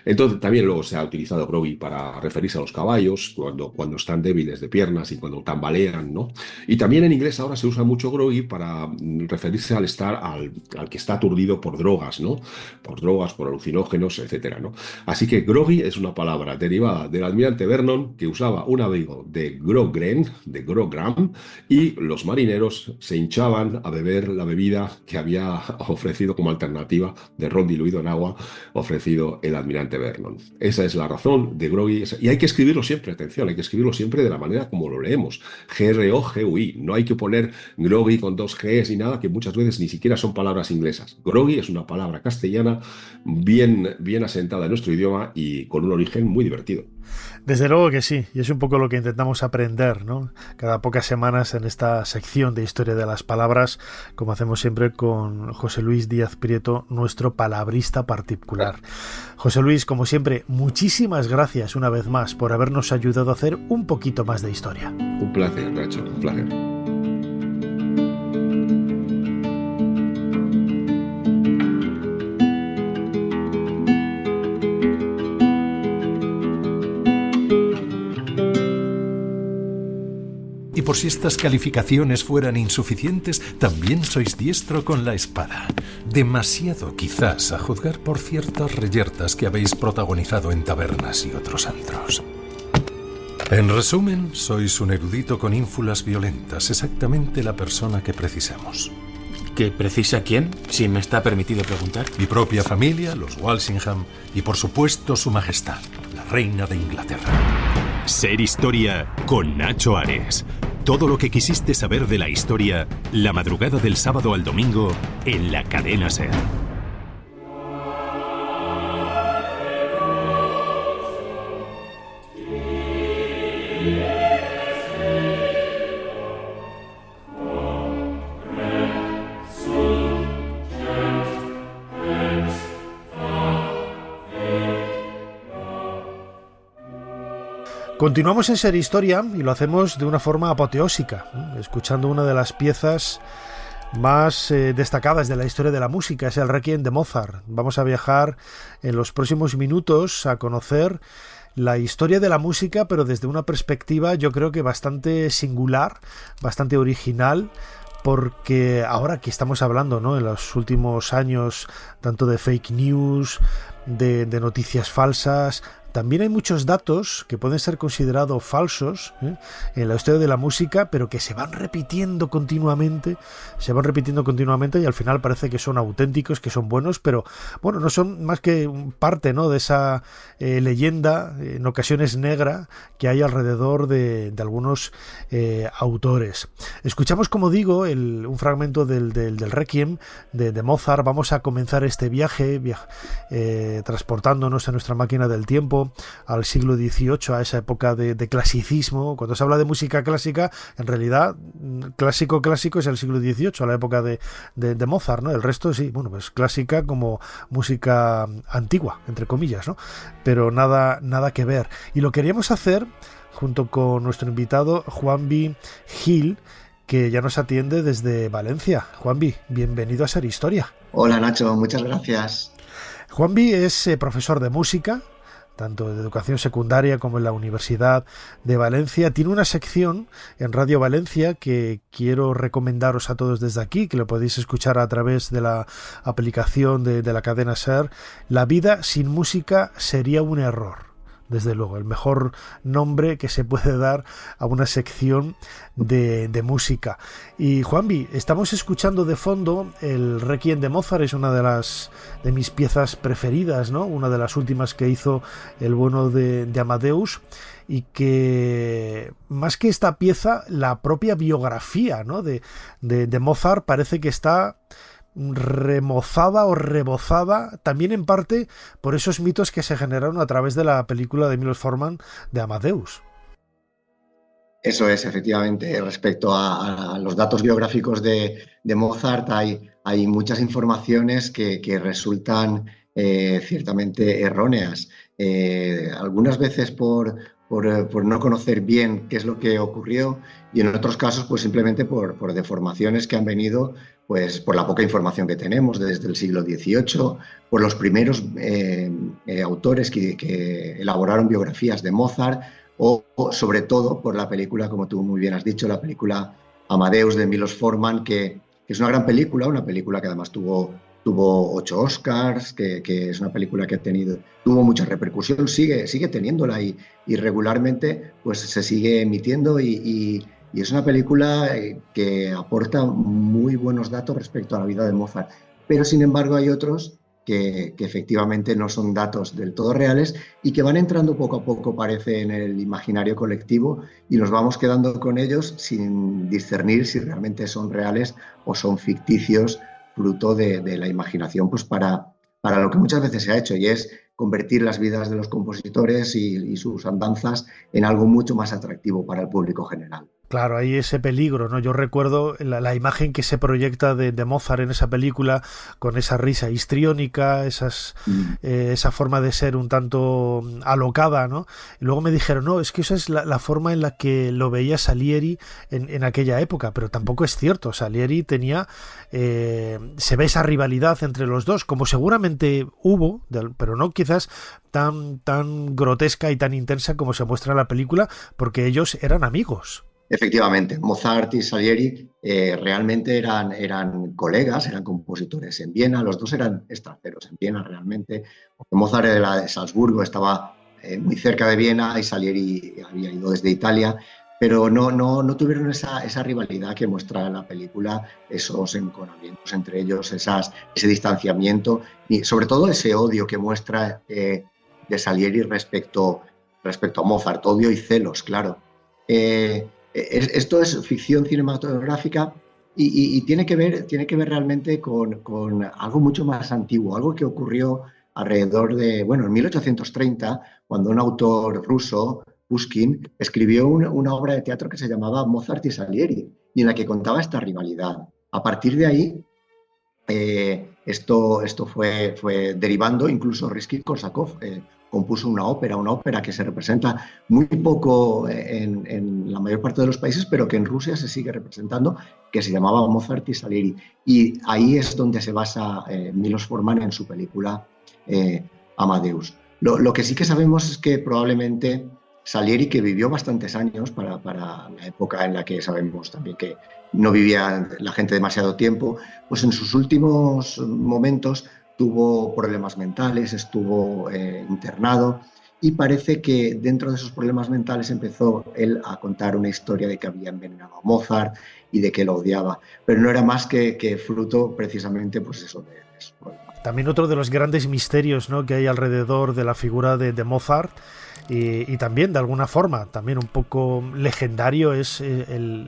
Entonces también luego se ha utilizado groggy para referirse a los caballos cuando están débiles de piernas y cuando tambalean, ¿no? Y también en inglés ahora se usa mucho groggy para referirse al que está aturdido por drogas, ¿no? Por drogas, por alucinógenos, etcétera, ¿no? Así que groggy es una palabra derivada del almirante Vernon, que usaba un abrigo de grogren, de grogram, y los marineros se hinchaban a beber la bebida que había ofrecido como alternativa de ron diluido en agua, ofrecido el almirante Vernon. Esa es la razón de groggy, y hay que escribirlo siempre, atención, hay que escribirlo siempre de la manera como lo leemos, G-R-O-G-U-I, no hay que poner groggy con 2 Gs ni nada, que muchas veces ni siquiera son palabras inglesas. Groggy es una palabra castellana bien asentada en nuestro idioma y con un origen muy divertido. Desde luego que sí, y es un poco lo que intentamos aprender, ¿no? Cada pocas semanas en esta sección de Historia de las Palabras, como hacemos siempre con José Luis Díaz Prieto, nuestro palabrista particular. José Luis, como siempre, muchísimas gracias una vez más por habernos ayudado a hacer un poquito más de historia. Un placer, Nacho, un placer. Y por si estas calificaciones fueran insuficientes, también sois diestro con la espada. Demasiado, quizás, a juzgar por ciertas reyertas que habéis protagonizado en tabernas y otros antros. En resumen, sois un erudito con ínfulas violentas, exactamente la persona que precisamos. ¿Que precisa quién, si me está permitido preguntar? Mi propia familia, los Walsingham, y por supuesto su majestad, la reina de Inglaterra. Ser Historia con Nacho Ares. Todo lo que quisiste saber de la historia, la madrugada del sábado al domingo, en la cadena SER. Continuamos en Ser Historia y lo hacemos de una forma apoteósica, escuchando una de las piezas más destacadas de la historia de la música, es el Requiem de Mozart. Vamos a viajar en los próximos minutos a conocer la historia de la música, pero desde una perspectiva yo creo que bastante singular, bastante original, porque ahora que estamos hablando, ¿no?, en los últimos años, tanto de fake news, de noticias falsas, también hay muchos datos que pueden ser considerados falsos en la historia de la música, pero que se van repitiendo continuamente y al final parece que son auténticos, que son buenos, pero bueno, no son más que parte, ¿no?, de esa leyenda, en ocasiones negra, que hay alrededor de algunos autores. Escuchamos, como digo, un fragmento del Requiem de Mozart. Vamos a comenzar este viaje transportándonos a nuestra máquina del tiempo al siglo XVIII, a esa época de clasicismo. Cuando se habla de música clásica, en realidad clásico es el siglo XVIII, a la época de Mozart, ¿no? El resto sí, bueno, pues clásica como música antigua, entre comillas, ¿no? Pero nada que ver. Y lo queríamos hacer junto con nuestro invitado Juanvi Gil, que ya nos atiende desde Valencia. Juanvi, bienvenido a Ser Historia. Hola Nacho, muchas gracias. Juanvi es profesor de música, tanto de educación secundaria como en la Universidad de Valencia. Tiene una sección en Radio Valencia que quiero recomendaros a todos desde aquí, que lo podéis escuchar a través de la aplicación de la cadena SER. La vida sin música sería un error. Desde luego, el mejor nombre que se puede dar a una sección de música. Y Juanvi, estamos escuchando de fondo el Requiem de Mozart, es una de mis piezas preferidas, ¿no? Una de las últimas que hizo el bueno de Amadeus, y que más que esta pieza, la propia biografía, ¿no?, de Mozart parece que está remozada o rebozada también en parte por esos mitos que se generaron a través de la película de Milos Forman de Amadeus. Eso es, efectivamente. Respecto a los datos biográficos de Mozart, hay muchas informaciones que resultan ciertamente erróneas. Algunas veces por no conocer bien qué es lo que ocurrió, y en otros casos pues simplemente por deformaciones que han venido pues por la poca información que tenemos desde el siglo XVIII, por los primeros autores que elaboraron biografías de Mozart, o sobre todo por la película, como tú muy bien has dicho, la película Amadeus de Milos Forman, que es una gran película, una película que además tuvo 8 Oscars, que es una película que tuvo mucha repercusión, sigue teniéndola y regularmente pues se sigue emitiendo y es una película que aporta muy buenos datos respecto a la vida de Mozart. Pero sin embargo hay otros que efectivamente no son datos del todo reales y que van entrando poco a poco, parece, en el imaginario colectivo y nos vamos quedando con ellos sin discernir si realmente son reales o son ficticios, fruto de la imaginación, pues para lo que muchas veces se ha hecho, y es convertir las vidas de los compositores y sus andanzas en algo mucho más atractivo para el público general. Claro, hay ese peligro, ¿no? Yo recuerdo la imagen que se proyecta de Mozart en esa película, con esa risa histriónica, esa forma de ser un tanto alocada, ¿no? Y luego me dijeron, no, es que esa es la forma en la que lo veía Salieri en aquella época, pero tampoco es cierto. Salieri tenía, se ve esa rivalidad entre los dos, como seguramente hubo, pero no quizás tan grotesca y tan intensa como se muestra en la película, porque ellos eran amigos. Efectivamente, Mozart y Salieri realmente eran colegas, eran compositores en Viena, los dos eran extranjeros en Viena realmente, porque Mozart era de Salzburgo, estaba muy cerca de Viena, y Salieri había ido desde Italia, pero no tuvieron esa rivalidad que muestra la película, esos enconamientos entre ellos, ese distanciamiento y sobre todo ese odio que muestra de Salieri respecto a Mozart, odio y celos, claro. Esto es ficción cinematográfica y tiene que ver realmente con algo mucho más antiguo, algo que ocurrió alrededor de, en 1830, cuando un autor ruso, Pushkin, escribió una obra de teatro que se llamaba Mozart y Salieri, y en la que contaba esta rivalidad. A partir de ahí, esto fue derivando, incluso Rimski-Korsakov compuso una ópera que se representa muy poco en la mayor parte de los países, pero que en Rusia se sigue representando, que se llamaba Mozart y Salieri. Y ahí es donde se basa Milos Forman en su película Amadeus. Lo que sí que sabemos es que probablemente Salieri, que vivió bastantes años para la época en la que sabemos también que no vivía la gente demasiado tiempo, pues en sus últimos momentos tuvo problemas mentales, estuvo internado, y parece que dentro de esos problemas mentales empezó él a contar una historia de que había envenenado a Mozart y de que lo odiaba, pero no era más que fruto precisamente pues eso de eso. También otro de los grandes misterios, ¿no?, que hay alrededor de la figura de Mozart, y también de alguna forma también un poco legendario, es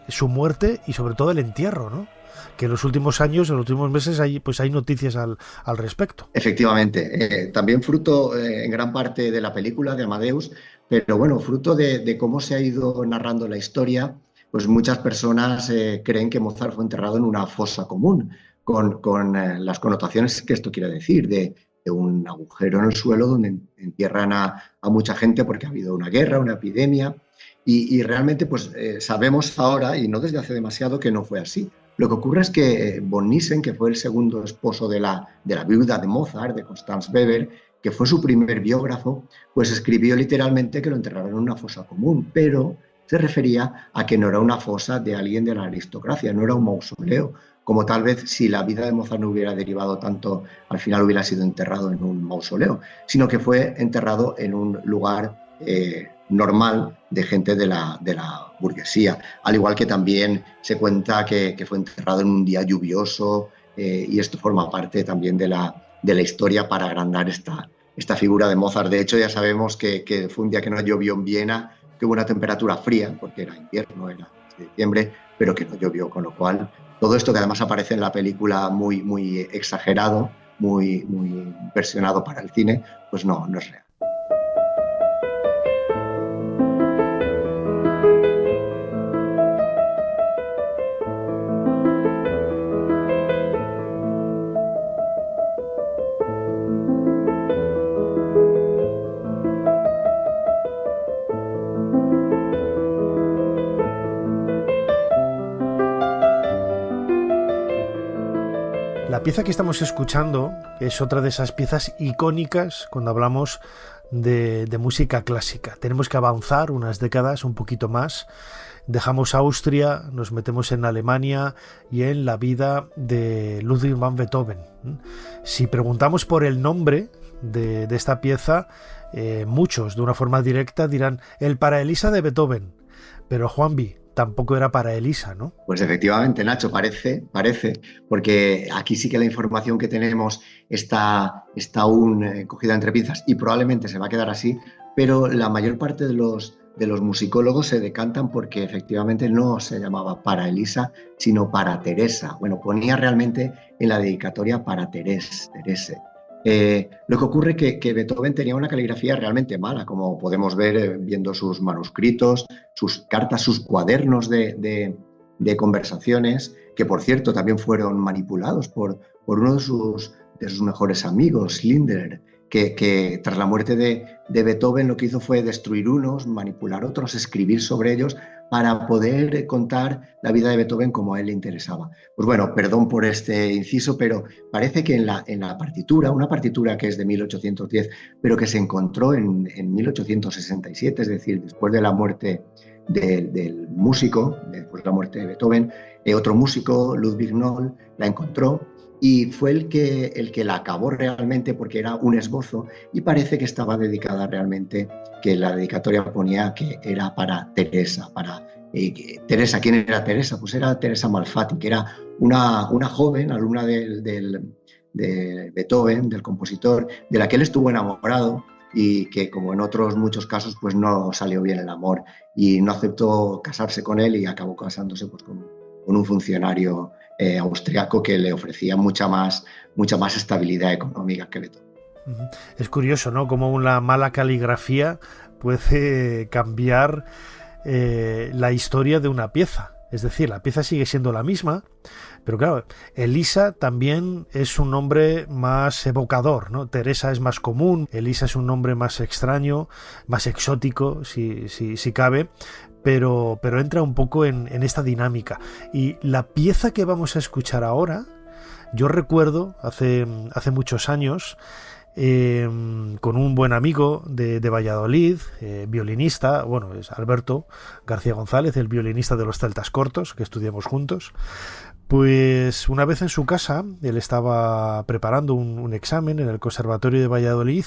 su muerte y sobre todo el entierro, ¿no?, que en los últimos años, en los últimos meses hay noticias al respecto. Efectivamente, también fruto en gran parte de la película de Amadeus, pero bueno, fruto de cómo se ha ido narrando la historia, pues muchas personas creen que Mozart fue enterrado en una fosa común, con las connotaciones que esto quiere decir, de un agujero en el suelo donde entierran a mucha gente porque ha habido una guerra, una epidemia, y realmente pues sabemos ahora, y no desde hace demasiado, que no fue así. Lo que ocurre es que von Nissen, que fue el segundo esposo de la viuda de Mozart, de Constance Weber, que fue su primer biógrafo, pues escribió literalmente que lo enterraron en una fosa común, pero se refería a que no era una fosa de alguien de la aristocracia, no era un mausoleo, como tal vez si la vida de Mozart no hubiera derivado tanto, al final hubiera sido enterrado en un mausoleo, sino que fue enterrado en un lugar normal de gente de la burguesía, al igual que también se cuenta que fue enterrado en un día lluvioso, y esto forma parte también de la historia para agrandar esta figura de Mozart. De hecho, ya sabemos que fue un día que no llovió en Viena, que hubo una temperatura fría, porque era invierno, era diciembre, pero que no llovió, con lo cual todo esto, que además aparece en la película muy, muy exagerado, muy versionado para el cine, pues no es real. La pieza que estamos escuchando es otra de esas piezas icónicas cuando hablamos de música clásica. Tenemos que avanzar unas décadas, un poquito más. Dejamos Austria, nos metemos en Alemania y en la vida de Ludwig van Beethoven. Si preguntamos por el nombre de esta pieza, muchos de una forma directa dirán el para Elisa de Beethoven, pero Juanvi, tampoco era para Elisa, ¿no? Pues efectivamente, Nacho, parece, porque aquí sí que la información que tenemos está aún cogida entre pinzas y probablemente se va a quedar así, pero la mayor parte de los musicólogos se decantan porque efectivamente no se llamaba para Elisa, sino para Teresa. Bueno, ponía realmente en la dedicatoria para Terese. Lo que ocurre es que Beethoven tenía una caligrafía realmente mala, como podemos ver viendo sus manuscritos, sus cartas, sus cuadernos de conversaciones, que por cierto también fueron manipulados por uno de sus mejores amigos, Schindler, que tras la muerte de Beethoven lo que hizo fue destruir unos, manipular otros, escribir sobre ellos para poder contar la vida de Beethoven como a él le interesaba. Pues bueno, perdón por este inciso, pero parece que en la partitura, una partitura que es de 1810, pero que se encontró en 1867, es decir, después de la muerte del músico, después de la muerte de Beethoven, otro músico, Ludwig Noll, la encontró y fue el que la acabó realmente porque era un esbozo y parece que estaba dedicada realmente, que la dedicatoria ponía que era para Teresa. Teresa, ¿quién era Teresa? Pues era Teresa Malfatti, que era una joven alumna de Beethoven, del compositor, de la que él estuvo enamorado y que, como en otros muchos casos, pues no salió bien el amor y no aceptó casarse con él y acabó casándose pues, con un funcionario austriaco que le ofrecía mucha más estabilidad económica que Beethoven. Es curioso, ¿no? Cómo una mala caligrafía puede cambiar la historia de una pieza. Es decir, la pieza sigue siendo la misma, pero claro, Elisa también es un nombre más evocador, ¿no? Teresa es más común, Elisa es un nombre más extraño, más exótico, si cabe, pero entra un poco en esta dinámica. Y la pieza que vamos a escuchar ahora, yo recuerdo hace muchos años, con un buen amigo de Valladolid, violinista, bueno, es Alberto García González, el violinista de los Celtas Cortos, que estudiamos juntos. Pues una vez en su casa, él estaba preparando un examen en el Conservatorio de Valladolid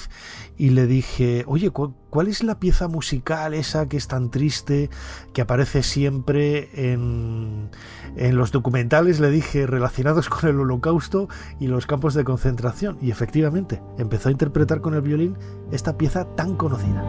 y le dije, oye, ¿cuál es la pieza musical esa que es tan triste, que aparece siempre en los documentales, le dije, relacionados con el Holocausto y los campos de concentración? Y efectivamente, empezó a interpretar con el violín esta pieza tan conocida.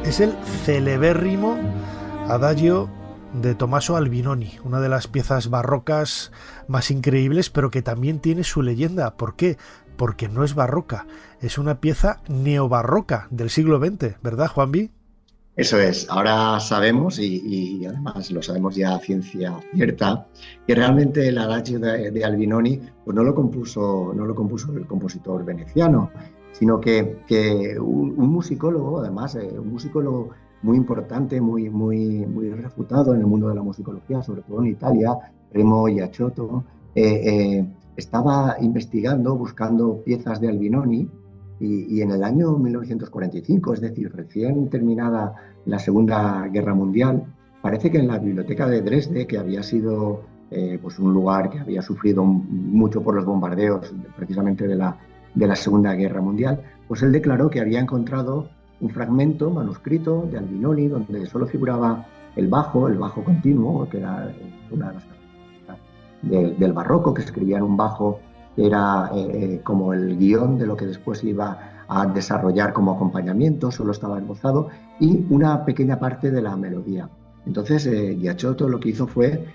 Es el celebérrimo Adagio de Tommaso Albinoni, una de las piezas barrocas más increíbles, pero que también tiene su leyenda. ¿Por qué? Porque no es barroca, es una pieza neobarroca del siglo XX, ¿verdad, Juanvi? Eso es, ahora sabemos, y además lo sabemos ya a ciencia cierta, que realmente el Adagio de Albinoni pues no lo compuso el compositor veneciano, sino que un musicólogo, además, un musicólogo muy importante, muy refutado en el mundo de la musicología, sobre todo en Italia, Remo Giaciotto, estaba investigando, buscando piezas de Albinoni, y en el año 1945, es decir, recién terminada la Segunda Guerra Mundial, parece que en la biblioteca de Dresde, que había sido pues un lugar que había sufrido mucho por los bombardeos precisamente de la Segunda Guerra Mundial, pues él declaró que había encontrado un fragmento manuscrito de Albinoni donde solo figuraba el bajo continuo, que era una de las características del barroco, que escribía en un bajo que era como el guión de lo que después iba a desarrollar como acompañamiento, solo estaba esbozado, y una pequeña parte de la melodía. Entonces, Giaciotto lo que hizo fue,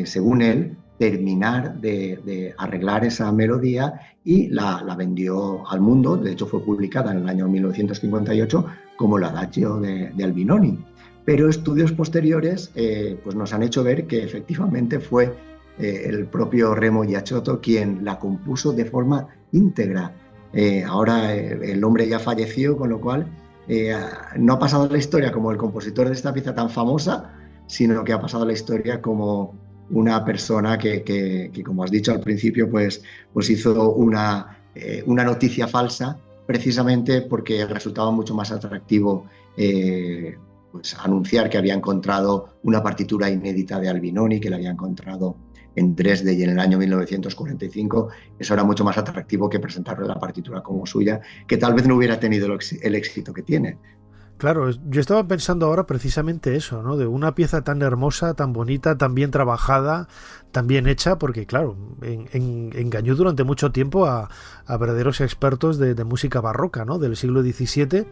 según él, terminar de arreglar esa melodía y la vendió al mundo. De hecho, fue publicada en el año 1958 como el Adagio de Albinoni. Pero estudios posteriores pues nos han hecho ver que efectivamente fue el propio Remo Giacchotto quien la compuso de forma íntegra. Ahora el hombre ya falleció, con lo cual no ha pasado a la historia como el compositor de esta pieza tan famosa, sino que ha pasado a la historia como una persona que como has dicho al principio, pues hizo una noticia falsa, precisamente porque resultaba mucho más atractivo pues anunciar que había encontrado una partitura inédita de Albinoni, que la había encontrado en Dresde y en el año 1945. Eso era mucho más atractivo que presentarle la partitura como suya, que tal vez no hubiera tenido el éxito que tiene. Claro, yo estaba pensando ahora precisamente eso, ¿no? De una pieza tan hermosa, tan bonita, tan bien trabajada, tan bien hecha, porque claro, engañó durante mucho tiempo a verdaderos expertos de música barroca, ¿no? Del siglo XVII,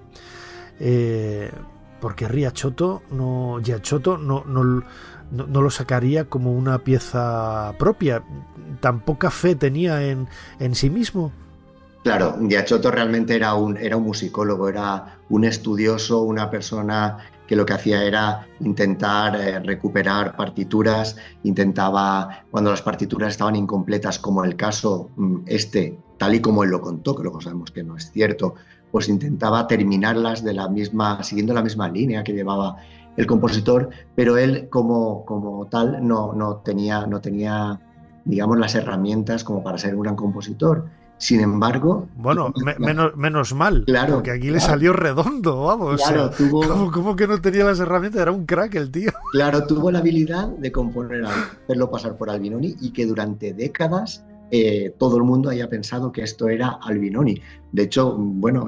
porque Giacchotto no lo sacaría como una pieza propia. Tan poca fe tenía en sí mismo. Claro, Giacchotto realmente era un musicólogo, era un estudioso, una persona que lo que hacía era intentar recuperar partituras, intentaba, cuando las partituras estaban incompletas, como el caso tal y como él lo contó, que luego sabemos que no es cierto, pues intentaba terminarlas siguiendo la misma línea que llevaba el compositor, pero él como tal no tenía, digamos, las herramientas como para ser un gran compositor. Sin embargo... Bueno, menos mal, claro, porque aquí le salió redondo, vamos. Claro, ¿Cómo que no tenía las herramientas? Era un crack el tío. Claro, tuvo la habilidad de componer hacerlo pasar por Albinoni, y que durante décadas todo el mundo haya pensado que esto era Albinoni. De hecho, bueno,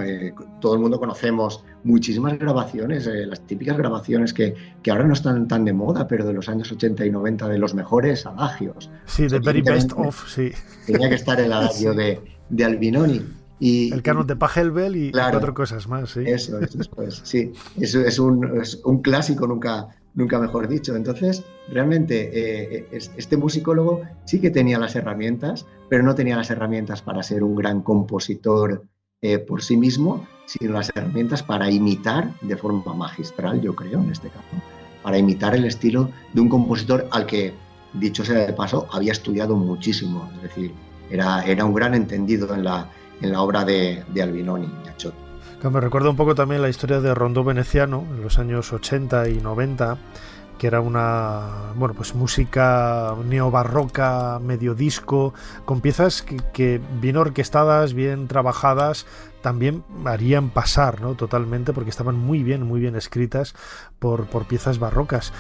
todo el mundo conocemos muchísimas grabaciones, las típicas grabaciones que ahora no están tan de moda, pero de los años 80 y 90, de los mejores adagios. Sí, the very best of, sí. Tenía que estar el adagio de Albinoni. Y el canon de Pachelbel y claro, 4 cosas más, sí. Eso pues, sí. Eso es un clásico, nunca mejor dicho. Entonces, realmente, este musicólogo sí que tenía las herramientas, pero no tenía las herramientas para ser un gran compositor por sí mismo, sino las herramientas para imitar de forma magistral, yo creo, en este caso, para imitar el estilo de un compositor al que, dicho sea de paso, había estudiado muchísimo. Es decir, era un gran entendido en la obra de Albinoni, Giacchotto. Me recuerda un poco también la historia de Rondó Veneciano en los años 80 y 90, que era una música neobarroca, medio disco, con piezas que bien orquestadas, bien trabajadas, también harían pasar, ¿no? Totalmente, porque estaban muy bien escritas por piezas barrocas.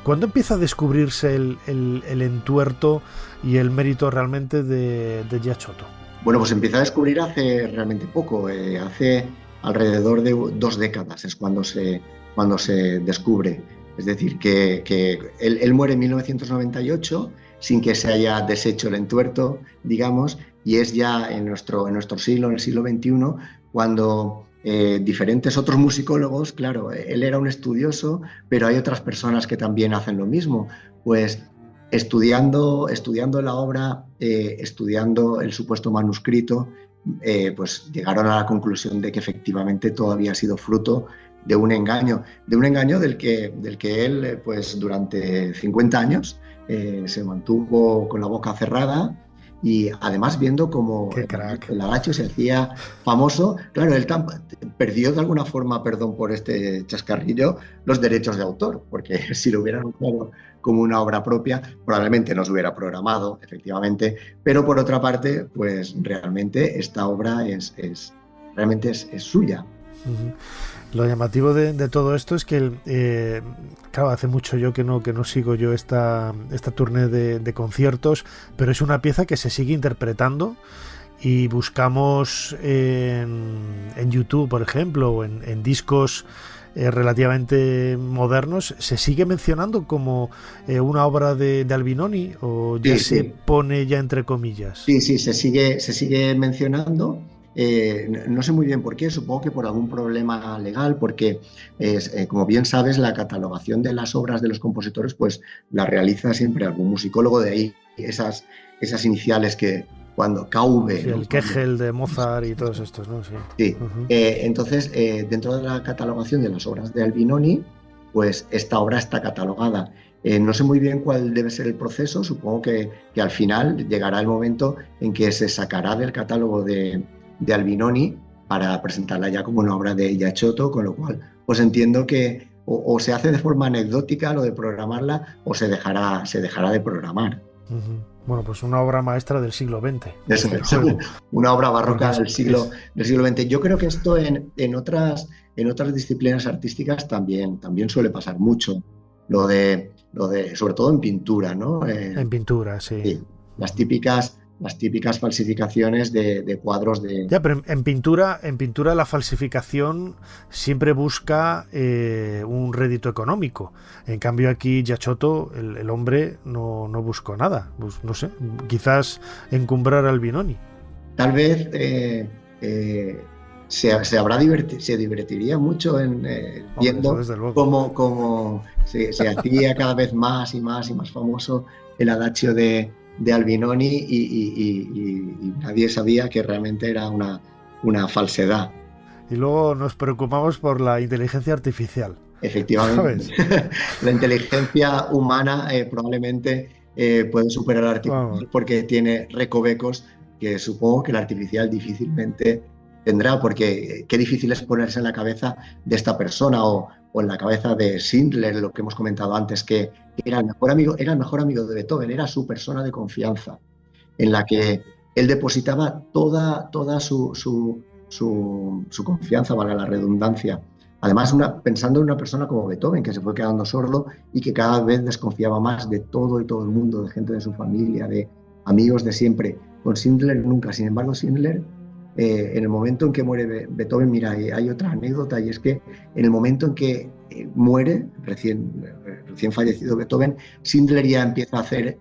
¿Cuándo empieza a descubrirse el entuerto y el mérito realmente de Giacchotto? Bueno, pues empieza a descubrir hace realmente poco, hace alrededor de 2 décadas es cuando se descubre. Es decir, que él muere en 1998 sin que se haya deshecho el entuerto, digamos, y es ya en nuestro siglo, en el siglo XXI, cuando diferentes otros musicólogos, claro, él era un estudioso, pero hay otras personas que también hacen lo mismo, pues estudiando la obra, estudiando el supuesto manuscrito, pues llegaron a la conclusión de que efectivamente todo había sido fruto de un engaño del que él, pues durante 50 años se mantuvo con la boca cerrada, y además viendo cómo el adagio se hacía famoso. Claro, él perdió de alguna forma, perdón por este chascarrillo, los derechos de autor, porque si lo hubieran usado como una obra propia, probablemente no se hubiera programado, efectivamente, pero por otra parte, pues realmente esta obra es suya. Uh-huh. Lo llamativo de todo esto es que, claro, hace mucho yo que no sigo yo esta tournée de conciertos, pero es una pieza que se sigue interpretando, y buscamos en YouTube, por ejemplo, o en discos relativamente modernos, se sigue mencionando como una obra de Albinoni, o ya se pone ya entre comillas. Sí, se sigue mencionando. No sé muy bien por qué, supongo que por algún problema legal, porque como bien sabes, la catalogación de las obras de los compositores pues la realiza siempre algún musicólogo, de ahí esas iniciales que cuando KV... Sí, el Kegel de Mozart y todos estos, ¿no? Sí. Sí. Entonces, dentro de la catalogación de las obras de Albinoni, pues esta obra está catalogada. No sé muy bien cuál debe ser el proceso, supongo que al final llegará el momento en que se sacará del catálogo de Albinoni para presentarla ya como una obra de Giachotto, con lo cual pues entiendo que o se hace de forma anecdótica lo de programarla o se dejará de programar. Bueno, pues una obra maestra del siglo XX. Una obra barroca del siglo XX. Yo creo que esto en otras disciplinas artísticas también suele pasar mucho. Lo de sobre todo en pintura, ¿no? En pintura, sí. Las típicas falsificaciones de cuadros de... Ya, pero en pintura la falsificación siempre busca un rédito económico. En cambio aquí Giachotto, el hombre, no buscó nada. No sé, quizás encumbrar a Albinoni. Tal vez se divertiría mucho viendo cómo se hacía cada vez más y más famoso el adagio de Albinoni y nadie sabía que realmente era una falsedad. Y luego nos preocupamos por la inteligencia artificial. Efectivamente. La inteligencia humana probablemente puede superar al artificial porque tiene recovecos que supongo que el artificial difícilmente tendrá, porque qué difícil es ponerse en la cabeza de esta persona o en la cabeza de Schindler, lo que hemos comentado antes, que era el mejor amigo de Beethoven, era su persona de confianza, en la que él depositaba toda su confianza, valga la redundancia. Además, pensando en una persona como Beethoven, que se fue quedando sordo y que cada vez desconfiaba más de todo el mundo, de gente de su familia, de amigos de siempre. Con Schindler nunca. Sin embargo, Schindler, en el momento en que muere Beethoven, mira, hay otra anécdota, y es que en el momento en que muere, recién fallecido Beethoven, Schindler ya empieza a hacer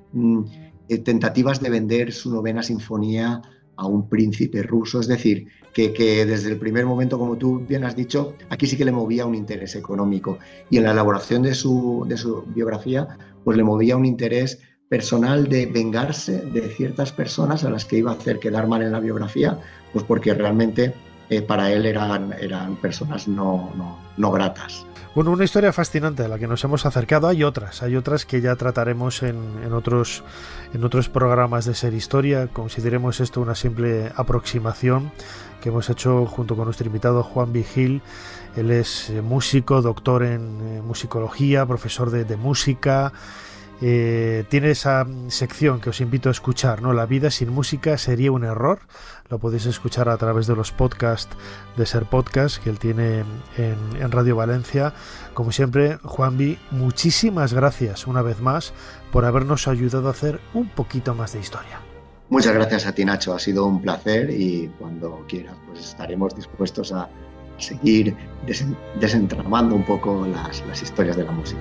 tentativas de vender su 9ª sinfonía a un príncipe ruso. Es decir, que desde el primer momento, como tú bien has dicho, aquí sí que le movía un interés económico, y en la elaboración de su biografía pues le movía un interés personal de vengarse de ciertas personas a las que iba a hacer quedar mal en la biografía, pues porque realmente para él eran personas no gratas. Bueno, una historia fascinante a la que nos hemos acercado. Hay otras que ya trataremos en otros programas de Ser Historia. Consideremos esto una simple aproximación que hemos hecho junto con nuestro invitado Juan Vigil. Él es músico, doctor en musicología, profesor de música. Tiene esa sección que os invito a escuchar, ¿no? La vida sin música sería un error. Lo podéis escuchar a través de los podcasts de Ser Podcast que él tiene en Radio Valencia. Como siempre, Juanvi, muchísimas gracias una vez más por habernos ayudado a hacer un poquito más de historia. Muchas gracias a ti, Nacho, ha sido un placer, y cuando quieras pues estaremos dispuestos a seguir desentramando un poco las historias de la música.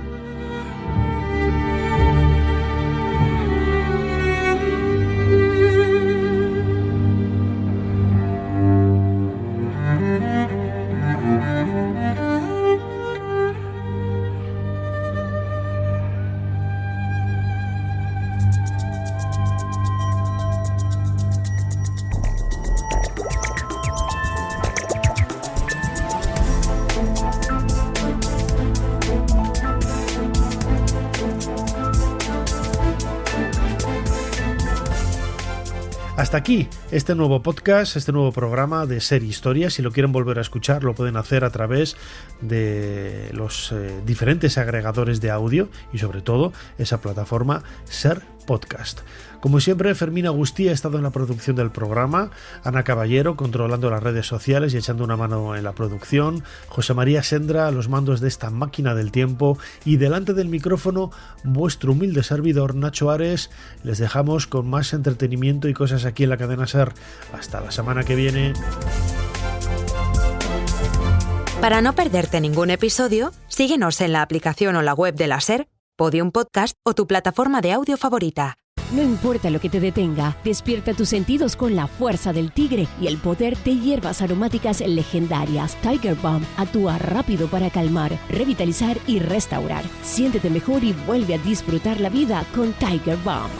Hasta aquí este nuevo podcast, este nuevo programa de Ser Historia. Si lo quieren volver a escuchar, lo pueden hacer a través de los diferentes agregadores de audio y sobre todo esa plataforma Ser Podcast. Como siempre, Fermín Agustí ha estado en la producción del programa, Ana Caballero controlando las redes sociales y echando una mano en la producción, José María Sendra a los mandos de esta máquina del tiempo, y delante del micrófono vuestro humilde servidor Nacho Ares. Les dejamos con más entretenimiento y cosas aquí en la cadena Ser. Hasta la semana que viene. Para no perderte ningún episodio, síguenos en la aplicación o la web de la Ser, Podium Podcast o tu plataforma de audio favorita. No importa lo que te detenga, despierta tus sentidos con la fuerza del tigre y el poder de hierbas aromáticas legendarias. Tiger Balm actúa rápido para calmar, revitalizar y restaurar. Siéntete mejor y vuelve a disfrutar la vida con Tiger Balm.